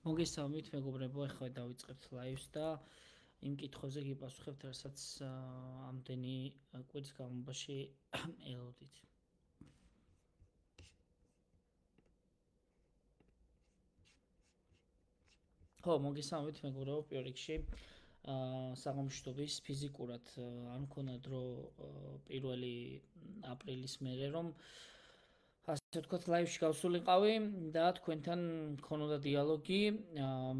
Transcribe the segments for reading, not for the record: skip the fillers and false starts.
მოგესალმებით მეგობრებო, ახლა დავიწყებთ ლაივს და იმ კითხვებზე გიპასუხებთ, რასაც ამდენი კვირის განმავლობაში ელოდით. ხო, მოგესალმებით მეგობრებო, პირველ რიგში საღამოშტობის ფიზიკურად არ მქონდა დრო 1 აპრილის მერე რომ ასე ვთქვათ, ლაივში გავსულიყავი და თქვენთან მქონოდა დიალოგი.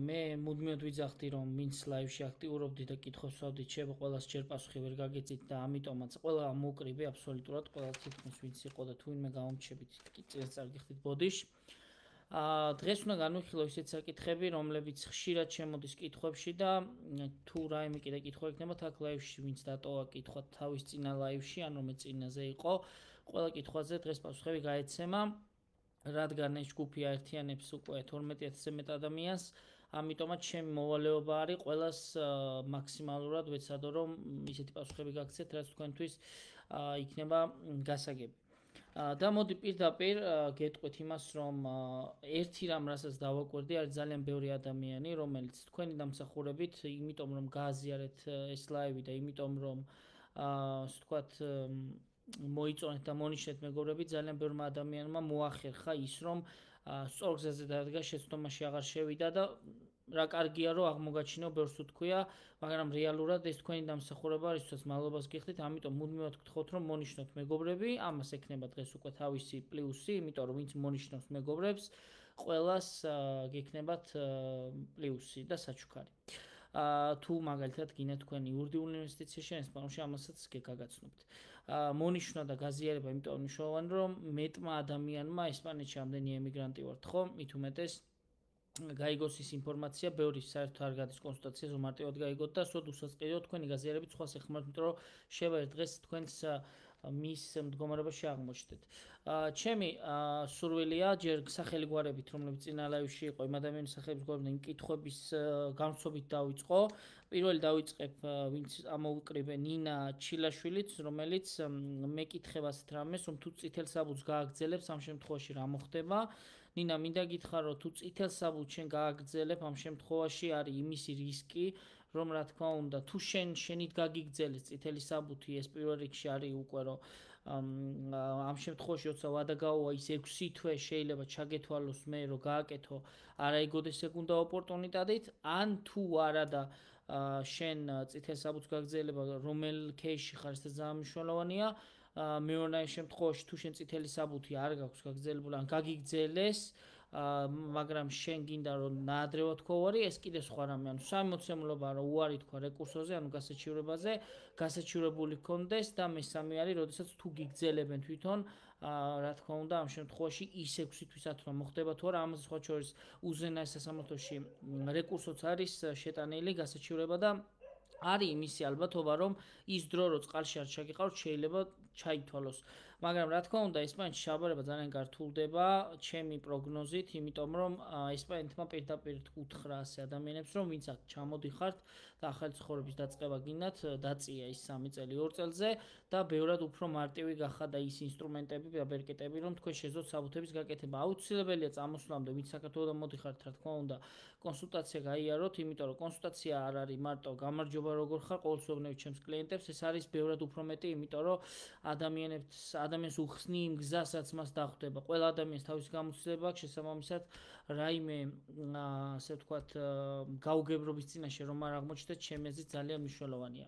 მე მუდმივად ვიძახდი, რომ ვინც ლაივში აქტიურობდი და კითხვებს ვსვავდით, შეიძლება ყველას ჯერ პასუხი ვერ გაგეწით და ამიტომაც ყველა მოკრივი აბსოლუტურად ყველა თითქმის ვინც იყო და თუ ვინმე გავამჩებით, წელიწად გიხდით ბოდიში. დღეს უნდა განვიხილო ისეთ საკითხები, რომლებიც ხშირად შემოდის კითხვებში და თუ რაიმე კიდე კითხვა იქნება თაკ ლაივში, ვინც დატოვა კითხვა თავის წინა ლაივში, ან რომ წინაზე იყო, ყველა კითხვაზე დღეს პასუხები გაეცემა, რადგან ეს ჯგუფი აერთიანებს უკვე 12000-ზე მეტ ადამიანს, ამიტომაც ჩემი მოვალეობა არის ყველას მაქსიმალურად ვეცადო, რომ ისეთი პასუხები გაგცეთ, რაც თქვენთვის იქნება გასაგები. და მოდი პირდაპირ გეტყვით იმას, რომ ერთი რამ რასაც დავაკვირდი, არის ძალიან ბევრი ადამიანი, რომელიც თქვენი დამსახურებით, იმიტომ რომ გააზიარეთ ეს ლაივი და იმიტომ რომ ასე ვთქვათ მოიწონეთ და მონიშნეთ მეგობრები, ძალიან ბევრმა ადამიანმა მოახერხა ის, რომ სწორ გზაზე დადგა, შეცდომაში აღარ შევიდა და რა კარგია, რომ აღმოგაჩინო ბევრს უთქვია, მაგრამ რეალურად ეს თქვენი დამსახურება არის, როდესაც მადლობას გიხდით, ამიტომ მუდმივად გთხოვთ, რომ მონიშნოთ მეგობრები, ამას ექნება დღეს უკვე თავისი პლუსი, იმიტომ რომ ვინც მონიშნავს მეგობრებს, ყველას გექნებათ პლუსი და საჩუქარი. თუ მაგალითად გინდა თქვენი იურიდიული ინვესტიციაში ესპანურში ამასაც გაგაცნობთ. მონიშნა და გაზიარება იმიტომ მნიშვნელოვანი, რომ მეტმა ადამიანმა ესპანეთში ამდენი ემიგრანტი ვართ, ხო? მით უმეტეს გაიგოს ის ინფორმაცია, ბევრი საერთოდ არ გადის კონსულტაციაზე, მარტივად გაიგოთ და სულ უსაწყიდო თქვენი გაზიარებით სხვა ეხმართ, იმიტომ რომ შევა ერთ დღეს თქვენს მის მდგომარეობაში აღმოჩნდეთ. ჩემი სურვილია ჯერ სახელი გვარებით, რომლებიც წინა ლაივში იყო, იმ ადამიანის სახელების გვარებით იმ კითხვების გამსობით დავიწყო. პირველი დავიწყებ, ვინც ამოუკრიბე ნინა ჩილაშვილიც, რომელიც მეკითხება ასეთ რამეს, რომ თუ წითელ საბუთს გააგრძელებს, ამ შემთხვევაში რა მოხდება? ნინა, მინდა გითხრა, რომ თუ წითელ საბუთს შენ გააგრძელებ, ამ შემთხვევაში არის იმისი რისკი, რომ რა თქმა უნდა, თუ შენით გაგიგრძელეს წითელი საბუთი, ეს პირველ რიგში არის უკვე რომ ამ შემთხვევაში როცა ვადა გაუვა ის 6 თვე შეიძლება ჩაგეთვალოს მე რომ გააკეთო არაიგოდეს ეგ უნდა ოპორტუნიტეტით, ან თუ არა და შენ წითელ საბუთს გაგრძელება რომელ кейსში ხარ, ეს ძალიან მნიშვნელოვანია. მეურნეობის შემთხვევაში თუ შენ წითელი საბუთი არ გაქვს გაგრძელებული, ან გაგიგრძელეს, მაგრამ შენ გინდა რომ ნაადრევად თქვარი, ეს კიდე სხვა რამე, ანუ სამოცემულობა რომ უარი თქვა რეკურსოზე, ანუ გასაჩივრებაზე, გასაჩივრებული გქონდეს და მესამე არის, როდესაც თუ გიგრძელებენ თვითონ, რა თქმა უნდა, ამ შემთხვევაში ის 6 თვისად რომ მოხდება თუ არა, ამაზე სხვა შორის უზენაეს სასამართლოში რეკურსოც არის შეტანილი გასაჩივრება და არის იმისი ალბათობა, რომ ის დრო რო წყალში არ ჩაგიყავთ, შეიძლება ჩაითვალოს. მაგრამ რა თქმა უნდა, ესპანეთში შაბარება ძალიან გართულდება, ჩემი პროგნოზით, იმიტომ რომ ესპანეთმა პირდაპირ უთხრა ასე ადამიანებს, რომ ვინც აქ ჩამოდიხართ და ახალი ცხოვრების დაწყება გინდათ, დაწია ის 3 წელი 2 წელზე და ბევრად უფრო მარტივი გახადა ის ინსტრუმენტები და ბერკეტები, რომ თქვენ შეძლოთ საბუთების გაკეთება. აუცილებელია წამოსვლამდე, ვინც საქართველოსთან მოდიხართ, რა თქმა უნდა, კონსულტაცია გაიაროთ, იმიტომ რომ კონსულტაცია არ არის მარტო გამარჯობა როგორ ხარ, ყოველწლიურად ჩემს კლიენტებს, ეს არის ბევრად უფრო მეტი, იმიტომ რომ ადამიანს უხსნი იმ გზას, რაც მას დახვდება. ყველა ადამიანს თავისი გამოცდილება აქვს, შესაბამისად, რაიმე ასე ვთქვათ, გაუგებრობის წინაშე რომ არ აღმოჩნდეთ, ჩემი აზრით ძალიან მნიშვნელოვანია.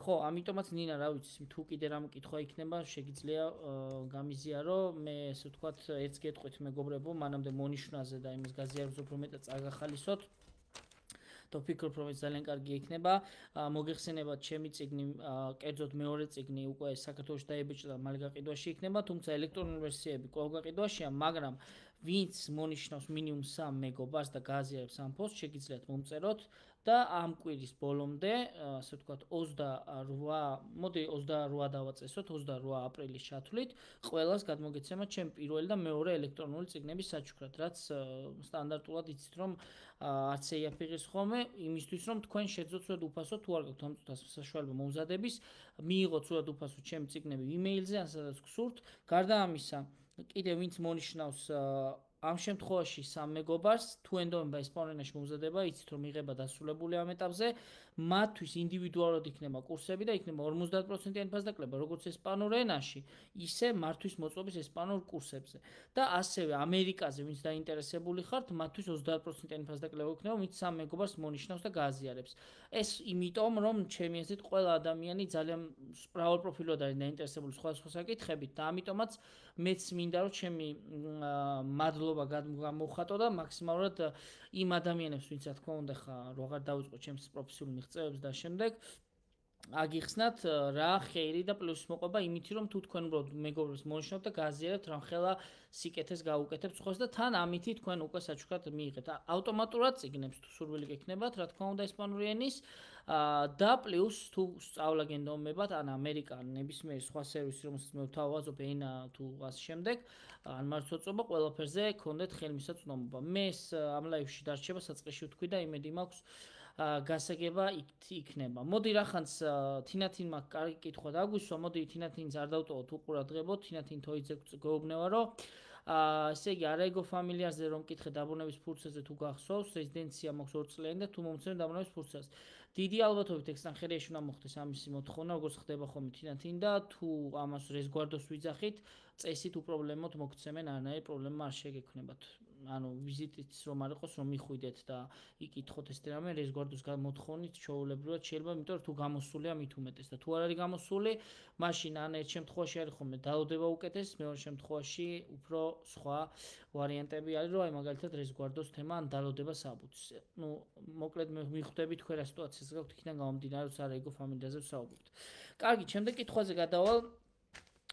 ხო, ამიტომაც ნინა, რა ვიცი, თუ კიდე რამ კითხვა იქნება, შეგიძლია გამიზიარო, მე ასე ვთქვათ, ერთს გეტყვით მეგობრებო, მანამდე მონიშნაზე და იმის გაზიარებას უფრო მეტად წაგახალისოთ. то ფიქრობ რომ ეს ძალიან კარგი იქნება. მოგეხსენებათ ჩემი წიგნი, კერძოდ მეორე წიგნი უკვე საქართველოში დაიბეჭდა, მალე გაყიდვაში იქნება, თუმცა ელექტრონული ვერსიები კვლავ გაყიდვაშია, მაგრამ ვინც მონიშნავს მინიმუმ 3 მეგობარს და გააზიარებს ამ პოსტს, შეგიძლიათ მომწეროთ და ამ კვირის ბოლომდე, ასე ვთქვათ, 28 დავაწესოთ, 28 აპრილის ჩათვლით, ყველას გადმოგეცემა ჩემი პირველი და მეორე ელექტრონული წიგნების საჩუქრად, რაც სტანდარტულად იცით რომ არც ეაფიღის ხოლმე, იმისთვის რომ თქვენ შეძლოთ სულად უფასო თუ არ გაქვთ ამ წუთას საშუალება მომზადების, მიიღოთ სულად უფასო ჩემი წიგნები იმეილზე, ან სადაც გსურთ. გარდა ამისა, კიდე ვინც მონიშნავს ამ შემთხვევაში სამ მეგობარს თუ ენდოვნება ესპანურ ენაში მოუზადება, იცით რომ იღება დასრულებული ამ ეტაპზე, მათთვის ინდივიდუალურად იქნება კურსები და იქნება 50%-იანი ფასდაკლება როგორც ესპანურ ენაში, ისე მართვის მოწყობის ესპანურ კურსებზე. და ასევე ამერიკაზე, ვინც დაინტერესებული ხართ, მათთვის 30%-იანი ფასდაკლება იქნება, ვინც სამ მეგობარს მონიშნავს და გააზიარებს. ეს იმიტომ, რომ ჩემი აზრით ყველა ადამიანი ძალიან მრავალპროფილურად არის დაინტერესებული სხვადასხვა საკითხებით და ამიტომაც მეც მინდა რომ ჩემი მადლობა გამოვხატო და მაქსიმალურად იმ ადამიანებს, ვინც რა თქმა უნდა ხა როგორ დავიწყო ჩემს პროფესიულ მიღწევებს და შემდეგ აგიხსნათ რა ხეირი და პლუსი მოყვება იმით რომ თუ თქვენ უბრალოდ მეგობრებს მონიშნავთ და გააზიარებთ რამხელა სიკეთეს გაუკეთებთ ხოლმე და თან ამითი თქვენ უკვე საჩუქრად მიიღეთ ავტომატურად წიგნებს თუ სურვილი გექნებათ რა თქმა უნდა ესპანური ენის და პლუს თუ სწავლა გენდომებათ ან ამერიკა ან ნებისმიერი სხვა სერვისი რომელსაც მე ვთავაზობ ენა თუ ასე შემდეგ ან მართლმსაჯულება ყველაფერზე გქონდეთ ხელმისაწვდომობა მე ამ ლაივში დარჩება საწყისში ვთქვი და იმედი მაქვს გასაგება იქნება. მოდი რახანს თინათინმა კარგი კითხვა დაგვისვა, მოდი თინათინს არ დავტოვოთ უყურადღებოთ, თინათინ თოიძე გვეუბნება რომ ესე იგი არაიგო ფამილიარზე რომ მკითხეთ დაბუნების ფურცელზე თუ გახსოვს, რეზიდენცია მაქვს 2 წლიანი და თუ მომწონს დაბუნების ფურცელს. დიდი ალბათობით ექსტანხერიაში უნდა მოხდეს ამისი მოთხოვნა, როგორც ხდება ხოლმე თინათინ და თუ ამას რეზგვარდოს ვიძახით, წესით უპრობლემოდ მოგცემენ, არანაირი პრობლემა არ შეგექმნებათ. ანუ ვიზიტიც რომ არ იყოს რომ მიხვიდეთ და იკითხოთ ეს რამე რეზგვარდოს მოთხოვნით ჩაოულებრივად შეიძლება იმიტომ რომ თუ გამოსულია მით უმეტეს და თუ არ არის გამოსული მაშინ ან ერთ შემთხვევაში არის ხოლმე დაავდება უკეთეს მეორე შემთხვევაში უფრო სხვა ვარიანტები არის რომ აი მაგალითად რეზგვარდოს თემა ან დაავდება საბუთს ну მოკლედ მე მიხვდები თქვენ რა სიტუაციას გაქვთ იქიდან გამომდინარე რომ არაიგო ფამილიაზე ვსაუბრობთ კარგი შემდეგ კითხვაზე გადავალ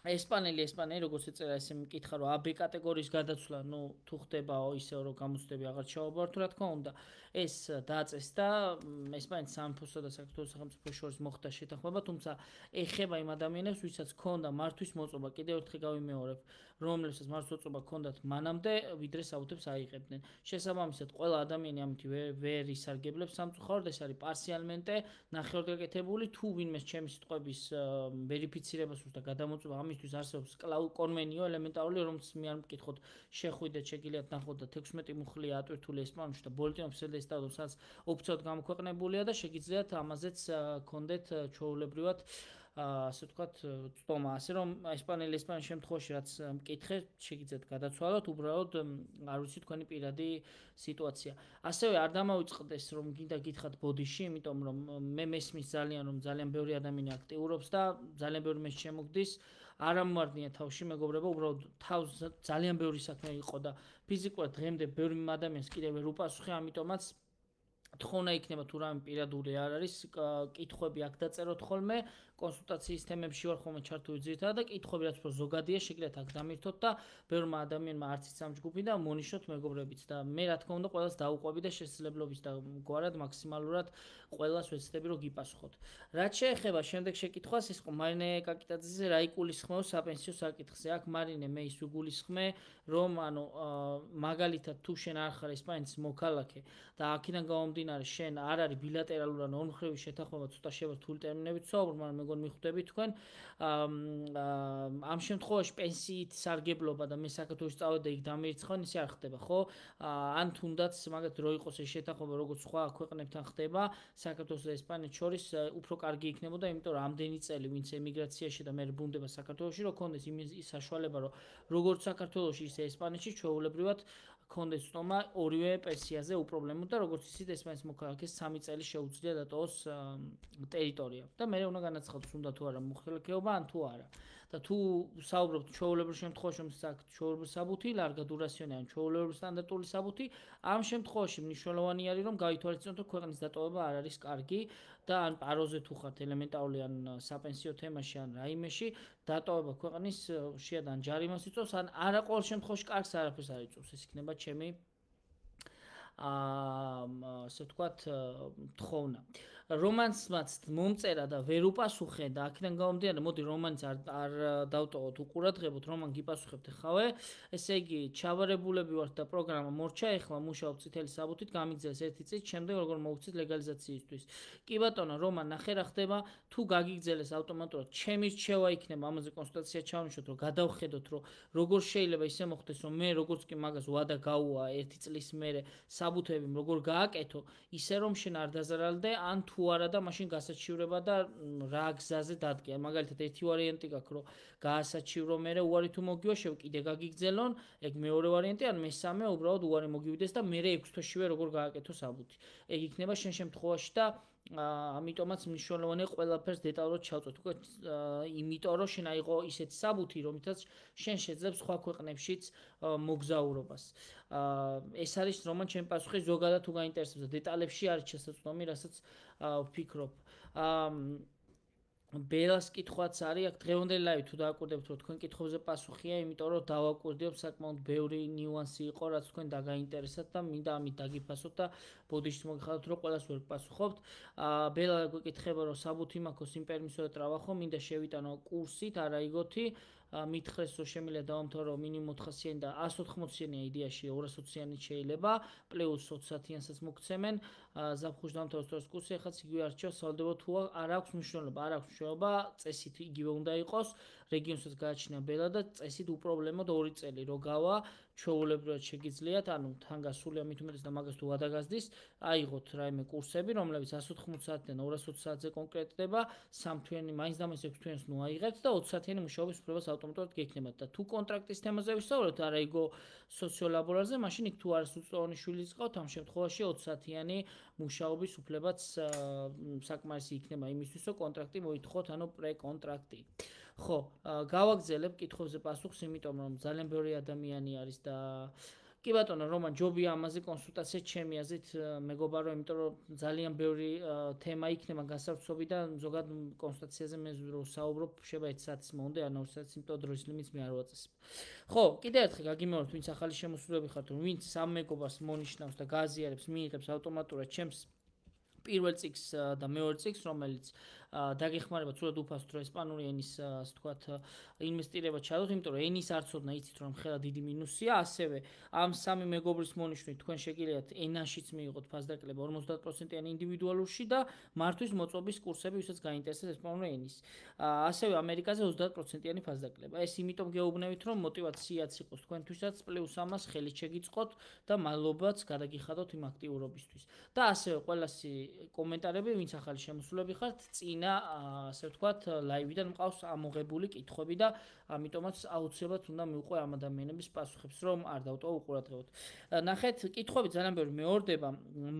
ესპანელი როგორც ეწერა ესე მკითხა რომ AB კატეგორიის გადაცვლა ნუ თუ ხდებაო ისე რომ გამოცდები აღარ ჩაობართ რა თქმა უნდა ეს დაწესდა ესპანეთის სამეფოსა და საქართველოს სახელმწიფოს შორის მოხდა შეთანხმება თუმცა ეხება იმ ადამიანებს ვისაც ქონდა მართვის მოწყობა კიდევ ერთხელ გავიმეორებ რომლებსაც მართვის მოწყობა ქონდათ მანამდე ვიდრე საუთებს აიღებდნენ შესაბამისად ყველა ადამიანი ამით ვერ ისარგებლებს სამწუხაროდ ეს არის პარსიალმენტე ნახევარგაკეთებული თუ ვინმეს ჩემი სიტყვების ვერიფიცირებას უწევს და გადამოწყვეტს ამისთვის არსებობს კონვენიო ელემენტარული რომელიც მე არ მკითხოთ შეხვიდეთ შეგიძლიათ ნახოთ და 16 მუხლია ატვირთული ესპანურში და ბოლტინოფ სელესტადოსაც ოფიციალურად გამოქვეყნებულია და შეგიძლიათ ამაზეც გქონდეთ ჩვეულებრივად ასე ვთქვათ წტომა ასე რომ ესპანელის შემთხვევაში რაც მკითხეთ შეგიძლიათ გადაცვალოთ უბრალოდ არ ვიცი თქვენი პირადი სიტუაცია ასევე არ დამავიწყდეს რომ გინდა გითხრათ ბოდიში იმიტომ რომ მე მესმის ძალიან რომ ძალიან ბევრი ადამიანი აქტიურობს და ძალიან ბევრი მე შემოგდის არ ამვარდნია თავში მეგობრებო უბრალოდ თავს ძალიან ბევრი საქმე იყო და ფიზიკურად დღემდე ბევრი ადამიანს კიდევ ვერ უპასუხე ამიტომაც თხოვნა იქნება თუ რამე პირადული არ არის კითხვები აქ დაწეროთ ხოლმე კონსულტაციის თემებში ვარ ხოლმე ჩართული ძირითადად და კითხვები რაც უფრო ზოგადია შეგიძლიათ აქ დამირთოთ და ბევრმა ადამიანმა არც ის სამჯგუფი და მონიშნოთ მეგობრებიც და მე რა თქმა უნდა ყველას დაუყვები და შესაძლებლობის და გვარად მაქსიმალურად ყველას ვეცდები რომ გიპასუხოთ რაც შეეხება შემდეგ შეკითხვას ის ყო მარინე კაკიტაძეზე რა იგულისხმეო საპენსიო საკითხზე აქ მარინე მე ის ვიგულისხმე რომ ანუ მაგალითად თუ შენ არ ხარ ესპანეთის მოქალაქე და აქედან გამომდინარე შენ არ არის ბილატერალური ან ორმხრივი შეთანხმება ცოტა შევართული ტერმინებით ვსაუბრობ მაგრამ მეგონი მიხვდები თქვენ ამ შემთხვევაში პენსიით სარგებლობა და მე საქართველოს წავედი და იქ დამირიცხავენ ისე არ ხდება ხო ან თუნდაც მაგათ რო იყოს ეს შეთანხმება როგორც სხვა ქვეყნებთან ხდება საქართველოს და ესპანეთს შორის უფრო კარგი იქნებოდა იმიტომ რომ ამდენი წელი ვინც ემიგრაციაში და მე ბრუნდება საქართველოში რო კონდეს ის საშუალება რომ როგორც საქართველოში ისე ესპანეთში ჩვეულებრივად კონდეს წტომა ორივე პენსიაზე უპრობლემოდ და როგორც ისიც ესპანეთის მოქალაქეს 3 წელი შეუძლია დატოვოს ტერიტორია და მე უნდა განაცხადოს უნდა თუ არა მოხელქეობა ან თუ არა და თუ საუბრობთ ჩვეულებრივ შემთხვევაში რომ ჩვეულებრივ საბუთი ლარგა დურასიონი ან ჩვეულებრივ სტანდარტული საბუთი ამ შემთხვევაში მნიშვნელოვანი არის რომ გაითვალისწინოთ რომ ქვეყნის დატოვება არ არის კარგი და ან პაროზე თუ ხართ ელემენტარული ან საპენსიო თემაში ან რაიმეში დატოვება ქვეყნის შეად ან ჯარიმას იწვევს ან არა ყოველ შემთხვევაში კარგს არაფერს არ იწვევს ეს იქნება ჩემი ასე ვთქვათ თხოვნა რომანსმაც მომწერა და ვერ უპასუხე და აქედან გამომდინარე მოდი რომანს არ დავტოვოთ უყურადღებოთ რომან გიპასუხებთ ხავე ესე იგი ჩავარებულები ვართ და პროგრამა მორჩა ეხლა მუშაობ წითელი საბუთით გამიგზელს ერთი წით შემდეგ როგორ მოვუწით ლეგალიზაციისთვის კი ბატონო რომან ნახე რა ხდება თუ გაგიგზელეს ავტომატურად ჩემი რჩევა იქნება ამაზე კონსტატაცია ჩავნიშნოთ რომ გადავხედოთ რომ როგორ შეიძლება ისე მოხდეს რომ მე როგორც კი მაგას ვადა გაუვა ერთი წლის მერე საბუთები როგორ გააკეთო ისე რომ შენ არ დაზარალდე ან თუ არა და მაშინ გასაჩივრება და რა გზაზე დადგე მაგალითად ერთი ვარიანტი გაქვს რომ გაასაჩივრო მერე უარი თუ მოგივა კიდე გაგიგზელონ ეგ მეორე ვარიანტი ან მესამე უბრალოდ უარი მოგივიდეს და მერე 6 თვეშივე როგორ გააკეთო საბუთი ეგ იქნება შენ შემთხვევაში და ამიტომაც მნიშვნელოვანია ყველაფერს დეტალურად ჩავწვეთ უკვე იმიტომ რომ შენ აიღო ისეთი საბუთი რომლითაც შენ შეძლებს სხვა ქვეყნებშიც მოგზაურობას ეს არის რომან ჩემი პასუხი ზოგადად თუ გაინტერესებს და დეტალებში არის შესაძლოა რასაც ვფიქრობ ბელას კითხვაც არის აქ დღევანდელი ლაივი თუ დააკვირდებთ რომ თქვენ კითხვებზე პასუხია იმიტომ რომ დავაკვირდიობ საკმაოდ ბევრი ნიუანსი იყო რაც თქვენ დაგაინტერესათ და მინდა ამით დაგიფასოთ და ბოდიშით მოგიხადოთ რომ ყველას ვერ პასუხობთ ბელა გვეკითხება რომ საბუთი მაქვს იმპერმისო და ტრაბახო მინდა შევიტანო კურსით არა იგოთი მითხრეს რომ შემიძლია დავამთავრო მინიმუმ 400-იანი და 180-იანი იდეაში 220-იანი შეიძლება პლუს 20-იანსაც მოგცემენ ზაფხულში დამთავროს კურსი ახაც იგივე არჩევ სალდებო თუ არ აქვს მნიშვნელობა არ აქვს მნიშვნელობა წესით იგივე უნდა იყოს რეგიონსაც გააჩნია ბელა და წესით უპრობლემოდ 2 წელი რო გავა ჩვეულებრივად შეგიძლიათ ანუ თან გასულია მით უმეტეს და მაგას თუ ვადაგაზდის აიღოთ რაიმე კურსები რომლებიც 180 საათიდან 220 საათზე კონკრეტდება 3 თვიანი მაინც და მაინც 6 თვიანს ნუ აიღებთ და 20 საათიანი მუშაობის უფლებას ავტომატურად გექნებათ და თუ კონტრაქტის თემაზე ვისაუბრებთ არა იგო სოციოლაბორალზე მაშინ იქ თუ არის უწლოვანი შვილი გყავთ ამ შემთხვევაში 20 საათიანი მუშაობის უფლებაც საკმარისი იქნება იმისთვის რომ კონტრაქტი მოითხოვოთ ანუ პრეკონტრაქტი ხო გავაგზელებ კითხვებზე პასუხს იმიტომ რომ ძალიან ბევრი ადამიანი არის და კი ბატონო რომან ჯობია ამაზე კონსულტაცია ჩემი აზრით მეგობარო იმიტომ რომ ძალიან ბევრი თემა იქნება გასავრცობი და ზოგადად კონსულტაციაზე მე რო საუბრობ შეიძლება 1 საათის მომდე ან 2 საათის იმიტომ დროის ლიმიტს მე არ ვაწესებ ხო კიდევ ერთხელ გაგიმეორებთ ვინც ახალი შემოსულები ხართ რომ ვინც სამ მეგობარს მონიშნავს და გააზიარებს მიიღებს ავტომატურად ჩემს პირველ წიგს და მეორე წიგს რომელიც დაგეხმარება ცუდად უფასოდ რომ ესპანური ენის ასე ვთქვათ ინვესტირება ჩადოთ იმიტომ რომ ენის არ ცოდნა იცით რომ ხელა დიდი მინუსია ასევე ამ სამი მეგობრის მონიშნვით თქვენ შეგიძლიათ ენაშიც მიიღოთ ფასდაკლება 50%-იანი ინდივიდუალურში და მართვის მოწყობის კურსები ვისაც გაინტერესებს ესპანური ენის ასევე ამერიკაზე 30%-იანი ფასდაკლება ეს იმიტომ გეუბნებით რომ мотивაციაც იყოს თქვენთვისაც პლუს ამას ხელით შეგიწყოთ და მადლობაც გადაგიხადოთ იმ აქტიურობისთვის და ასევე ყველასი კომენტარები ვინც ახალი შემოსულები ხართ წინა ასე ვთქვათ ლაივიდან მყავს ამოღებული კითხვები და ამიტომაც აუცილებლად უნდა მივყვე ამ ადამიანების პასუხებს რომ არ დავტოვო უყურადღებოდ ნახეთ კითხვები ძალიან ბევრი მეორდება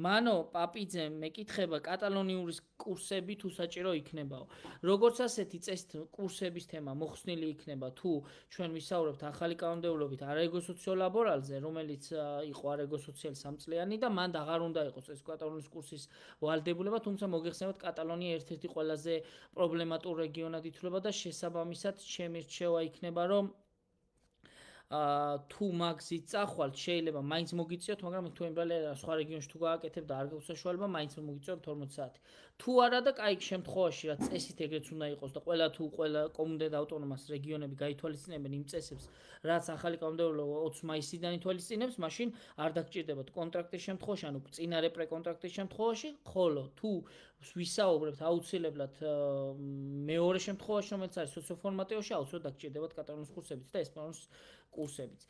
მანო პაპიძე მეკითხება კატალონიურის კურსები თუ საჭირო იქნებაო როგორც ასეთი წესით კურსების თემა მოხსნილი იქნება თუ ჩვენ ვისაუბრებთ ახალი კანონმდებლობით არაეგო სოციოლაბორალზე რომელიც იყო არაეგო სოციალი 3 წლიანი და მან აღარ უნდა იყოს ეს კატალონიის კურსის ვალდებულება თუმცა მოგეხსენებათ კატალონია ერთ-ერთი ყველაზე პრობლემატურ რეგიონად ითვლება და შესაბამისად ჩემი რჩევა იქნება რომ თუ მაგზით წახვალთ შეიძლება მაინც მოგიწიოთ მაგრამ თუ იმბრალე სხვა რეგიონში თუ გააკეთებ და არ გაქვს საშუალება მაინც მოგიწიოთ 12 საათი თუ არა და კაი შემთხვევაში რაც წესით ეგრეც უნდა იყოს და ყველა კომუნიტეტ ავტონომას რეგიონები გაითვალისწინებენ იმ წესებს რაც ახალი კანონმდებლობა 20 მაისიდან ითვალისწინებს მაშინ არ დაგჭირდებათ კონტრაქტის შემთხვევაში ანუ წინარე პრეკონტრაქტის შემთხვევაში ხოლო თუ ვისაუბრებთ აუცილებლად მეორე შემთხვევაში რომელიც არის სოციოფორმატივში აუცილებლად დაგჭირდებათ კატალონიის კურსებიც და ესპანურის კურსებიც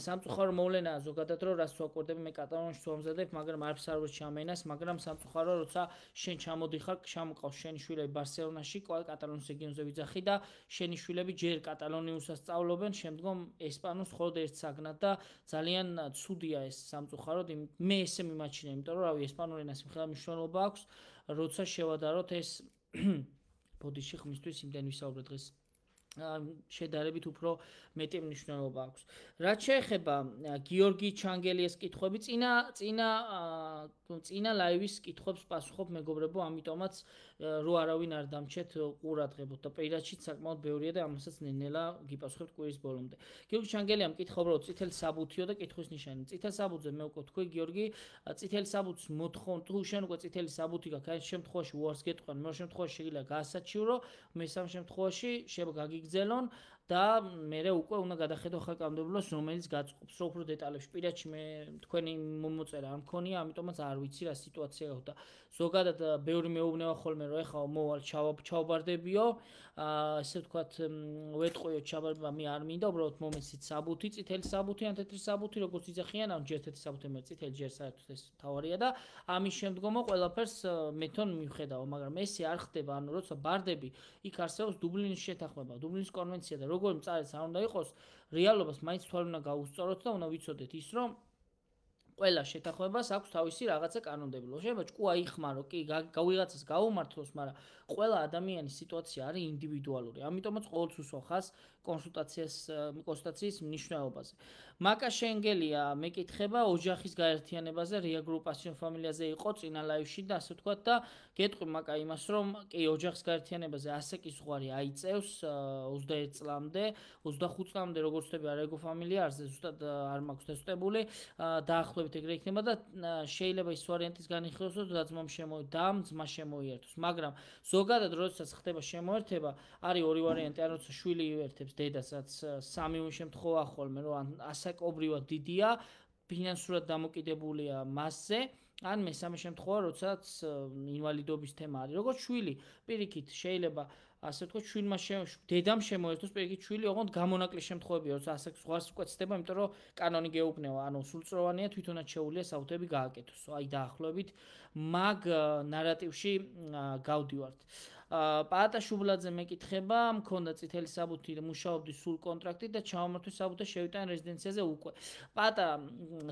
სამწუხარო მოვლენაა ზოგადად რომ რაც ვაკვირდები მე კატალონიაში ვამზადებ მაგრამ არ ვსაუბრობ ჩამენას მაგრამ სამწუხარო როცა შენ ჩამოდიხარ ჩამოყავს შენი შვილები ბარსელონაში კატალონიის რეგიონზე ვიძახი და შენი შვილები ჯერ კატალონიურსაც სწავლობენ შემდგომ ესპანურს მხოლოდ ერთ საგნად და ძალიან ცუდია ეს სამწუხაროდ მე ესე მიმაჩნია იმიტომ რომ რავი ესპანური ენას მხოლოდ მნიშვნელობა აქვს როცა შევადაროთ ეს ბოდიში ხმისთვის იმდენ ვისაუბრეთ დღეს შედარებით უფრო მეტი მნიშვნელობა აქვს. რაც შეეხება გიორგი ჩანგელიას კითხვები, წინა ლაივის კითხვებს პასუხობ მეგობრებო, ამიტომაც რო არავინ არ დამჩეთ ყურადღებოთ და პირადშიც საკმაოდ ბევრია და ამასაც ნელ-ნელა გიპასუხებთ კვირის ბოლომდე. გიორგი ჩანგელიამ კითხა უბრალოდ წითელი საბუთიო და კითხვის ნიშანი. წითელ საბუთზე მე უკვე თქვი გიორგი, წითელი საბუთს მოთხოვნ თუ შენ უკვე წითელი საბუთი გაქვს, აი შემთხვევაში უარს გეტყვიან, მეორე შემთხვევაში შეიძლება გაასაჩიურო, მესამ შემთხვევაში შეიძლება გაგიგზელონ და მე უკვე უნდა გადახედო ხალხკანონმდებლობას, რომელიც გაწყობს რო უფრო დეტალებში. პირადში მე თქვენი მომოწერა არ მქონია, ამიტომაც არ ვიცი რა სიტუაცია გაქვს და ზოგადად ბევრი მეუბნება ხოლმე რომ ეხლა მოვალ ჩავბარდებიო, ესე ვთქვათ, ვეტყვიო ჩაბარდება მე არ მინდა, უბრალოდ მომეცით საბუთი, წითელი საბუთი ან თეთრი საბუთი, როგორც იძახიან, ან ჯერ თეთრი საბუთი, მე წითელი ჯერ საერთოდ ეს თავარია და ამის შემდგომო ყველაფერს მეთონ მივხედავ, მაგრამ ესე არ ხდება, ანუ როცა ბარდები, იქ არსებობს დუბლინის შეთანხმება, დუბლინის კონვენცია და როგორ მწარიც არ უნდა იყოს, რეალობას მაინც თვალ უნდა გაუსწოროთ და უნდა ვიცოდეთ ის, რომ ყველა შეთანხმებას აქვს თავისი რაღაცა კანონმდებლობა. შეიძლება ჭკუა იხმარო, კი, ვიღაცას გაუმართლოს, მაგრამ ყველა ადამიანის სიტუაცია არის ინდივიდუალური. ამიტომაც ყოველთვის უსვამ ხაზს კონსულტაციის მნიშვნელობაზე. მაკა შენგელია მეკითხება ოჯახის გაერთიანებაზე, რია გრუპასიონ ფამილიაზე იყო წინა ლაივში და ასე ვთქვათ და გეტყვი მაკა იმას, რომ კი ოჯახის გაერთიანებაზე ასეკი ზღვარი აიწევს 21 წლამდე, 25 წლამდე როგორც ვთქვი არეგო ფამილია არზე ზუსტად არ მაქვს თესტებული, დაახლოებით ეგრე იქნება და შეიძლება ის ვარიანტის განიხილოს, რომ დაძმამ შემოერთოს, ძმა შემოერთოს, მაგრამ ზოგადად როდესაც ხდება შემოერთება, არის ორი ვარიანტი, ან როცა შვილი იერთებს დედასაც, სამივე შემთხვევა ხოლმე, რომ ასაკობრივად დიდია, ფინანსურად დამოკიდებულია მასზე, ან მესამე შემთხვევა, როდესაც ინვალიდობის თემა არის. როგორც შვილი, პირიქით შეიძლება ასე ვთქვათ, შვილმა დედამ შემოერთოს პირიქით შვილი, ოღონდ გამონაკლისს შემთხვევებია, როცა ასაკ ზღვარს უკეთდება, იმიტომ რომ კანონი გეუბნება, ანუ სრულწლოვანია თვითონაც შეუძლია საუთები გააკეთოს. აი დაახლოებით მაგ ნარატივში გავდივართ. პაატა შუბლაძე მეკითხება, მქონდა წითელი საბუთი, მუშაობდი სულ კონტრაქტით და ჩავამართვე საბუთე შევიტანე რეზიდენციაზე უკვე. პაატა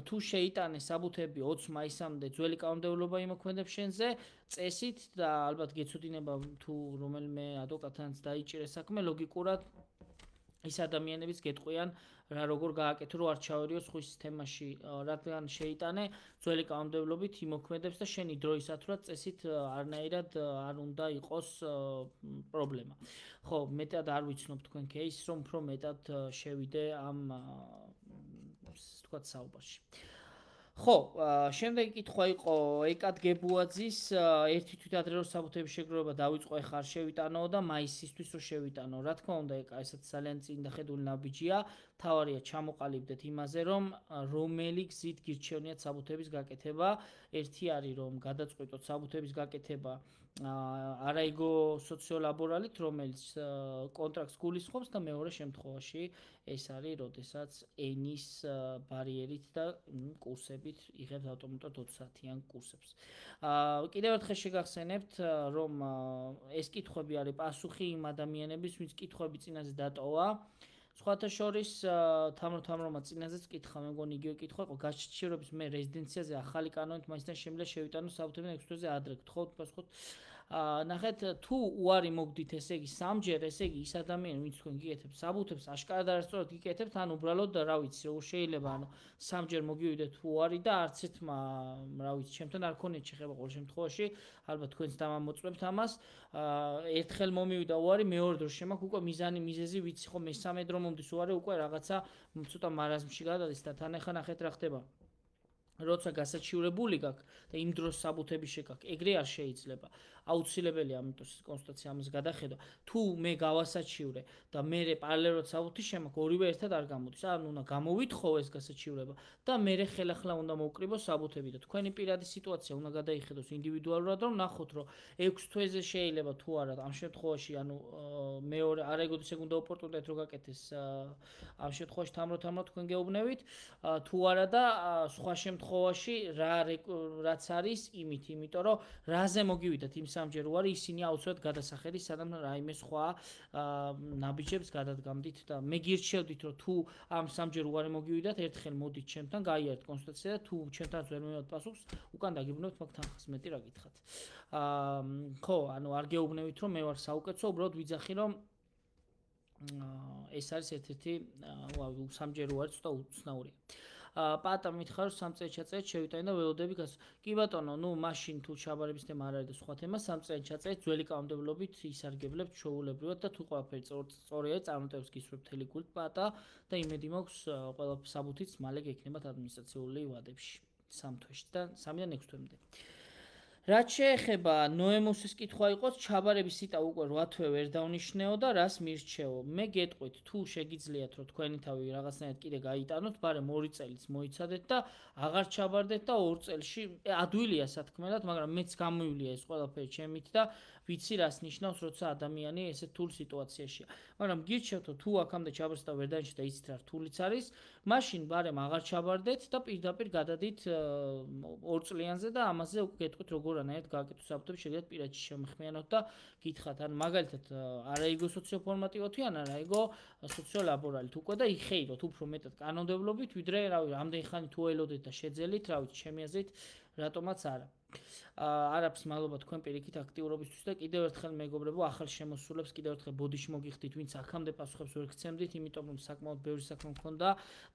თუ შეიტანე საბუთები 20 მაისამდე ძველი კანონმდებლობა იმოქმედებს შენზე წესით და ალბათ გეცოდინება თუ რომელიმე ადვოკატთან დაიჭირეს საქმე, ლოგიკურად ის ადამიანებიც გეტყვიან რა როგორ გააკეთო, რომ არ ჩავერიო სხვის თემაში, რადგან შეიტანე ძველი კანონმდებლობით იმოქმედებს და შენი დროისათვრად წესით არნაირად არ უნდა იყოს პრობლემა. ხო, მეტად არ ვიცნობ თქვენ кейსს, რომ უფრო მეტად შევიდე ამ თქვათ საუბარში. ხო, შემდეგი კითხვა იყო ეკად გებუაძის, ერთი თვითადრეულ საბუთების შეგროვება დავიწყო, ეხლა არ შევიტანო და მაისისთვის რო შევიტანო. რა თქმა უნდა, ესაც ძალიან წინდახედული ნაბიჯია, თავარია ჩამოყალიბდეთ იმაზე, რომ რომელი გზით გირჩევნიათ საბუთების გაკეთება. ერთი არის, რომ გადაწყვეტოთ საბუთების გაკეთება არაიგო სოციოლაბორალით, რომელიც კონტრაქტს გულისხმობს და მეორე შემთხვევაში ეს არის, როდესაც ენის ბარიერით და კურსებით იღებთ ავტომატურად 20 საათიან კურსებს. კიდევ ერთხელ შეგახსენებთ, რომ ეს კითხვები არის პასუხი იმ ადამიანების, ვინც კითხვები წინაზე დატოვა. სხვათა შორის თამროთამრომა წინაზეც კითხა, მე მგონი იგივე კითხვა იყო, გაჩერების მე რეზიდენციაზე ახალი კანონით მაინცთან შემიძლია შევიტანო საბუთები 6 თვეზე ადრე. გთხოვთ პასუხოთ. ნახეთ, თუ უარი მოგდით, ესე იგი სამჯერ, ესე იგი ის ადამიანი, ვინც თქვენ გიკეთებთ საბუთებს, აშკარად არასწორად გიკეთებთ, ან უბრალოდ რა ვიცი, როგორ შეიძლება, ანუ სამჯერ მოგივიდეთ უარი და არც ერთმა, რა ვიცი, ჩემთან არ ქონიათ შეხება ყოველ შემთხვევაში, ალბათ თქვენც დამამოწმებთ ამას. ერთხელ მომივიდა უარი, მეორე დრო შემაქვს უკვე მიზეზი ვიცი, ხო, მესამე დრო მომდის უარი, უკვე რაღაცა ცოტა მარაზმში გადადის და თან ახლა ნახეთ რა ხდება. როცა გასაჩივრებული გაქვს და იმ დროს საბუთები შეგაქვს, ეგრე არ შეიძლება. აუცილებელია ამიტომ კონსტიტუცია ამას გადახედვა. თუ მე გავასაჩივრე და მე პარალელურად საბუთი შემაქვს, ორივე ერთად არ გამოდის. ანუ უნდა გამოვითხოვო ეს გასაჩივრება და მე ხელახლა უნდა მოვკრიბო საბუთები და თქვენი პირადი სიტუაცია უნდა გადაიხედოს ინდივიდუალურად, რომ ნახოთ, რომ 6 თვეზე შეიძლება თუ არა, ამ შემთხვევაში, ანუ მეორე არ ეგოდეს ეგ უნდა ოპორტუნიტეტ რო გაკეთეს, ამ შემთხვევაში თამროთამრო თქვენ გეუბნებით, თუ არა და სხვა შემთხვევაში რაც არის იმით, იმიტომ რომ რაზე მოგივიდათ იმ სამჯერ უარი, ისინი აუცილებლად გადასახედის, სანამ რაიმე სხვა ნაბიჯებს გადადგამდით და მე გირჩევდით, რომ თუ ამ სამჯერ უარი მოგივიდათ, ერთხელ მოდით ჩემთან, გაიარეთ კონსტიტუცია და თუ ჩემთან ვერ მივიღებთ პასუხს, უკან დაგიბრუნებთ მაგ თანხას მეტი რა გითხრათ. ხო, ანუ არ გეუბნებით, რომ მე ვარ საუკეთესო, უბრალოდ ვიძახი, რომ ეს არის ერთ-ერთი სამჯერ უარი ცოტა უცნაურია. პატა მითხარ რომ 3 წელი ჩაწერეთ შევიტანე და ველოდები გასულ. კი ბატონო, მაშინ თუ ჩაბარების თემა არ არის და სხვა თემა 3 წელი ჩაწერეთ ძველი კანონმდებლობით ისარგებლებთ ჩვეულებრივად და თუ ყველაფერი სწორია, წარმატებას გისურვებთ მთელი გულით პატა და იმედი მაქვს ყველა საბუთიც მალე გექნებათ ადმინისტრაციული ვადებში 3 თვეში და 3-დან 6 თვემდე. რაც შეეხება ნოემუსის კითხვა იყოს, ჩაბარების სიტა უკვე 8 თვე ვერ დავნიშნეო და რას მირჩეო. მე გეტყვით, თუ შეგიძლიათ რომ თქვენი თავი რაღაცნაირად კიდე გაიტანოთ, ბარემ 2 წელიც მოიცადეთ და აღარ ჩაბარდეთ და 2 წელში ადვილია სათქმელად, მაგრამ მეც გამოივლია ეს ყველაფერი ჩემით და ვიცი რას ნიშნავს, როცა ადამიანი ესე რთულ სიტუაციაშია. მაგრამ გირჩევთო, თუ აქამდე ჩაბარს და ვერ დანიშნეთ და იცით რა რთულიც არის, მაშინ ბარემ აღარ ჩაბარდეთ და პირდაპირ გადადით 2 წლიანზე და ამაზე გეტყვით როგორ გააკეთო საბუთები, შეგიძლიათ პირადში შემხმიანოთ და გითხრათ, ან მაგალითად არა იგო სოციოფორმატივოთი, ან არა იგო სოციოლაბორალით უკვე და იხეიროთ უფრო მეტად კანონმდებლობით, ვიდრე რამდენი ხანი თუ ელოდეთ და შეძელით, რა ვიცი, ჩემი აზრით, რატომაც არა. არ აქვს მადლობა თქვენ პირიქით აქტიურობისთვის და კიდევ ერთხელ მეგობრებო, ახალ შემოსულებს კიდევ ერთხელ ბოდიში მოგიხდით, ვინც აქამდე პასუხებს ვერ გცემდით, იმიტომ რომ საკმაოდ ბევრი საქმე მქონდა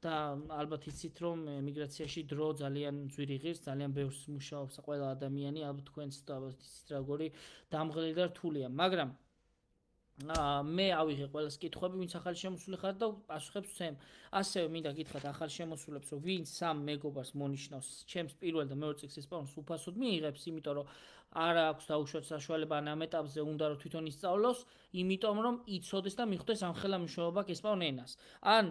და ალბათ იცით რომ ემიგრაციაში დრო ძალიან ძვირი ღირს, ძალიან ბევრს მუშაობს ყველა ადამიანი, ალბათ თქვენც და ალბათ იცით როგორი დამღლელი და რთულია, მაგრამ მე ავიღე ყველას კითხვები, ვინც ახალი შემოსული ხარ და პასუხებს ვცემ. ასევე მინდა გითხრათ ახალ შემოსულებს, რომ ვინც 3 მეგობარს მონიშნავს, ჩემს პირველ და მეორე წიგნის ესპანურს უფასოდ მიიღებს, იმიტომ რომ არ აქვს დაუშვათ საშუალება ან ამ ეტაპზე უნდა რომ თვითონ ისწავლოს, იმიტომ რომ იცოდეს და მიხვდეს ამხელა მნიშვნელობა ესპანურ ენას. ან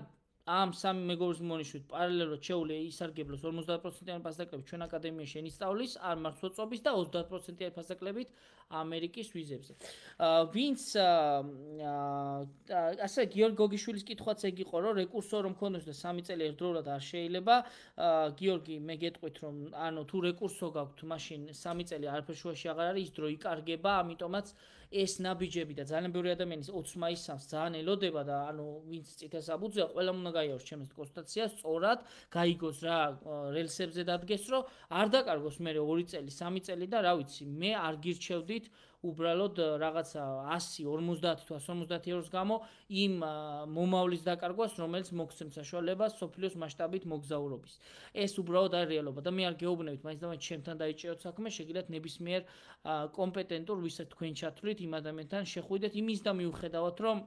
ამ 3 მეგობრის მონიშნვით პარალელურად შეუძლია ისარგებლოს 50%-იანი ფასდაკლებით ჩვენ აკადემიაში ენისწავლის, არ მართლწობის და 30%-იანი ფასდაკლებით ამერიკის ვიზებზე. ვინც ასე გიორგი გოგიშვილის კითხვაც ეგ იყო, რომ რეკურსო რომ მქონდეს და 3 წელი ერთდროულად არ შეიძლება. გიორგი, მე გეტყვით რომ თუ რეკურსო გაქვთ, მაშინ 3 წელი არაფერ შუაში აღარ არის, ის დრო იკარგება, ამიტომაც ეს ნაბიჯები და ძალიან ბევრი ადამიანის 20 მაისს ძალიან ელოდება და ვინც წითელ საბუთზეა, ყველამ უნდა გაიაროს ჩემს კონსტატაციას, სწორად გაიგოს რა რელსებზე დადგეს, რომ არ დაკარგოს მე 2 წელი, 3 წელი და რა ვიცი, მე არ გირჩევდით უბრალოდ რაღაცა 100, 50 თუ 150 ევროს გამო იმ მომავლის დაკარგვას, რომელიც მოგცემს საშუალებას სოფლიოს მასშტაბით მოგზაურობის. ეს უბრალოდ არის რეალობა და მე არ გეუბნებით, მაინც და მაინც ჩემთან დაიჭეროთ საქმე, შეგიძლიათ ნებისმიერ კომპეტენტურ ვისაც თქვენ ჩათვლით იმ ადამიანთან შეხვიდეთ იმის და მიუხედავად რომ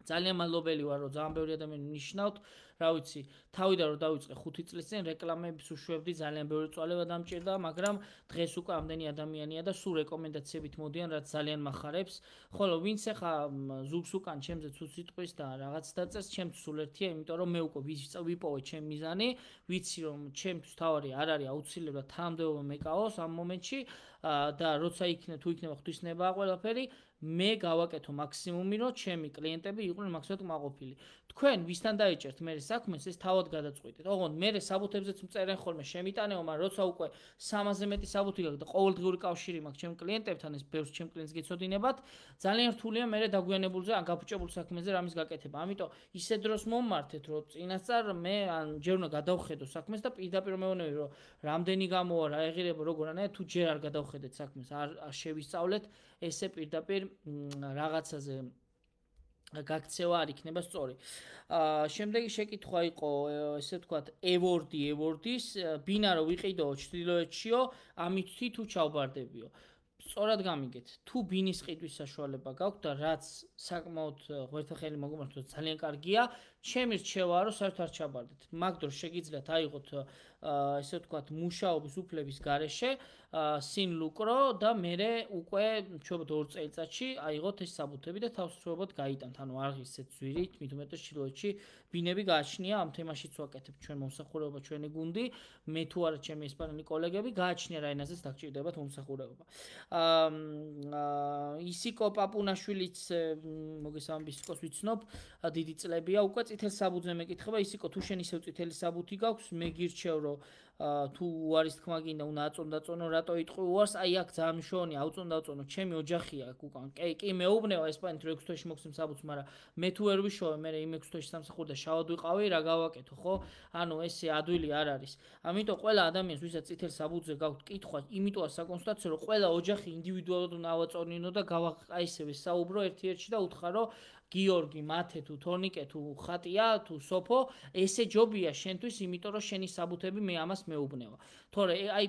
ძალიან მადლობელი ვარ, რომ ძალიან ბევრი ადამიანი ნიშნავთ, რა ვიცი, თავიდან რომ დავიწყე 5 წლის წინ რეკლამებს უშვებდი, ძალიან ბევრი წვალება დამჭირდა, მაგრამ დღეს უკვე ამდენი ადამიანია და სულ რეკომენდაციებით მოდიან, რაც ძალიან მახარებს. ხოლო ვინც ახლა ზურგს უკან ჩემზე ცუც სიტყვის და რაღაც დაწერს, ჩემთვის სულ ერთია, იმიტომ რომ მე უკვე ვიპოვე ჩემი მიზანი, ვიცი რომ ჩემთვის თავარი არ არის აუცილებლად თანამდებობა მეკაოს ამ მომენტში და როცა თუ იქნება ღვთისნებაა ყველაფერი, მე გავაკეთო მაქსიმუმი, რომ ჩემი კლიენტები იყვნენ მაქსიმალურად კმაყოფილი. თქვენ ვისთან დაიჭერთ მე საქმეს, ეს თავად გადაწყვეტეთ. ოღონდ მე საბუთებზეც მწერენ ხოლმე შემიტანეო, მაგრამ როცა უკვე 300-ზე მეტი საბუთი გაქვს და ყოველდღიური კავშირი მაქვს ჩემ კლიენტებთან, ეს ბევრს ჩემ კლიენტს გეცოდინებათ, ძალიან რთულია მე დაგუიანებულზე ან გაფუჭებულ საქმეზე რამის გაკეთება. ამიტომ ისე დროს მომმართეთ, რომ წინასწარ მე ან ჯერ უნდა გადავხედო საქმეს და პირდაპირ მეუბნები, რომ რამდენი გამოვა, რა ეღირება, როგორ არა, თუ ჯერ არ გადავხედეთ საქმეს, არ შევისწავლეთ, ესე პირდაპირ რაღაცაზე გაქცევა არ იქნება სწორი. შემდეგი შეკითხვა იყო, ესე ვთქვათ, ევორდის, ბინა რო ვიყიდო ჩრდილოეთშიო, ამითი თუ ჩავბარდებიო. სწორად გამიგეთ, თუ ბინის ყიდვის საშუალება გაქვთ და რაც საკმაოდ ღმერთთახელი მოგმართოთ ძალიან კარგია, ჩემი რჩევაა რომ საერთოდ არ ჩაბარდეთ. მაგ დროს შეგიძლიათ აიღოთ ესე ვთქვათ, მუშაობის უფლების გარეშე სინლუკრო და მერე უკვე ჩვეულებრივ 2 წელიწადში აიღოთ ეს საბუთები და თავისუფლად გაიტანთ. ანუ არ ღირსეთ ძვირით, მით უმეტეს ჩრდილოეთში ბინები გააჩნია, ამ თემაშიც ვაკეთებ ჩვენ მომსახურება, ჩვენი გუნდი, მე თუ არა ჩემი ესპანელი კოლეგები გააჩნია რა ენაზეც დაგჭირდებათ მომსახურება. ისიკო პაპუნაშვილიც მოგესალმებით, ისიკოს ვიცნობ, დიდი წლებია უკვე წითელ საბუთზე მეკითხება, ისიკო თუ შენ ისევ წითელი საბუთი გაქვს, მე გირჩევ რომ თუ უარის თქმა გინდა უნდა აწონდაწონო რატო იტყვი უარს აი აქ ძალიან მნიშვნელოვანია აუწონდაწონო ჩემი ოჯახია აქ უკან კი მეუბნება ესპანეთ 6 თვეში მოგცემ საბუთს მაგრამ მე თუ ვერ ვიშოვე მე იმ 6 თვეში სამსახური და შავად ვიყავი რა გავაკეთო ხო ანუ ესე ადვილი არ არის ამიტომ ყველა ადამიანს ვისაც წითელ საბუთზე გაქვთ კითხვა იმიტოა საკონსულტაციო რომ ყველა ოჯახი ინდივიდუალურად უნდა ავაწონინო და აი ესე ვისაუბრო ერთ-ერთში და უთხრა გიორგი, მათე თუ თორნიკე თუ ხატია თუ სოფო, ესე ჯობია შენთვის, იმიტომ რომ შენი საბუთები მე ამას მეუბნება. თორე აი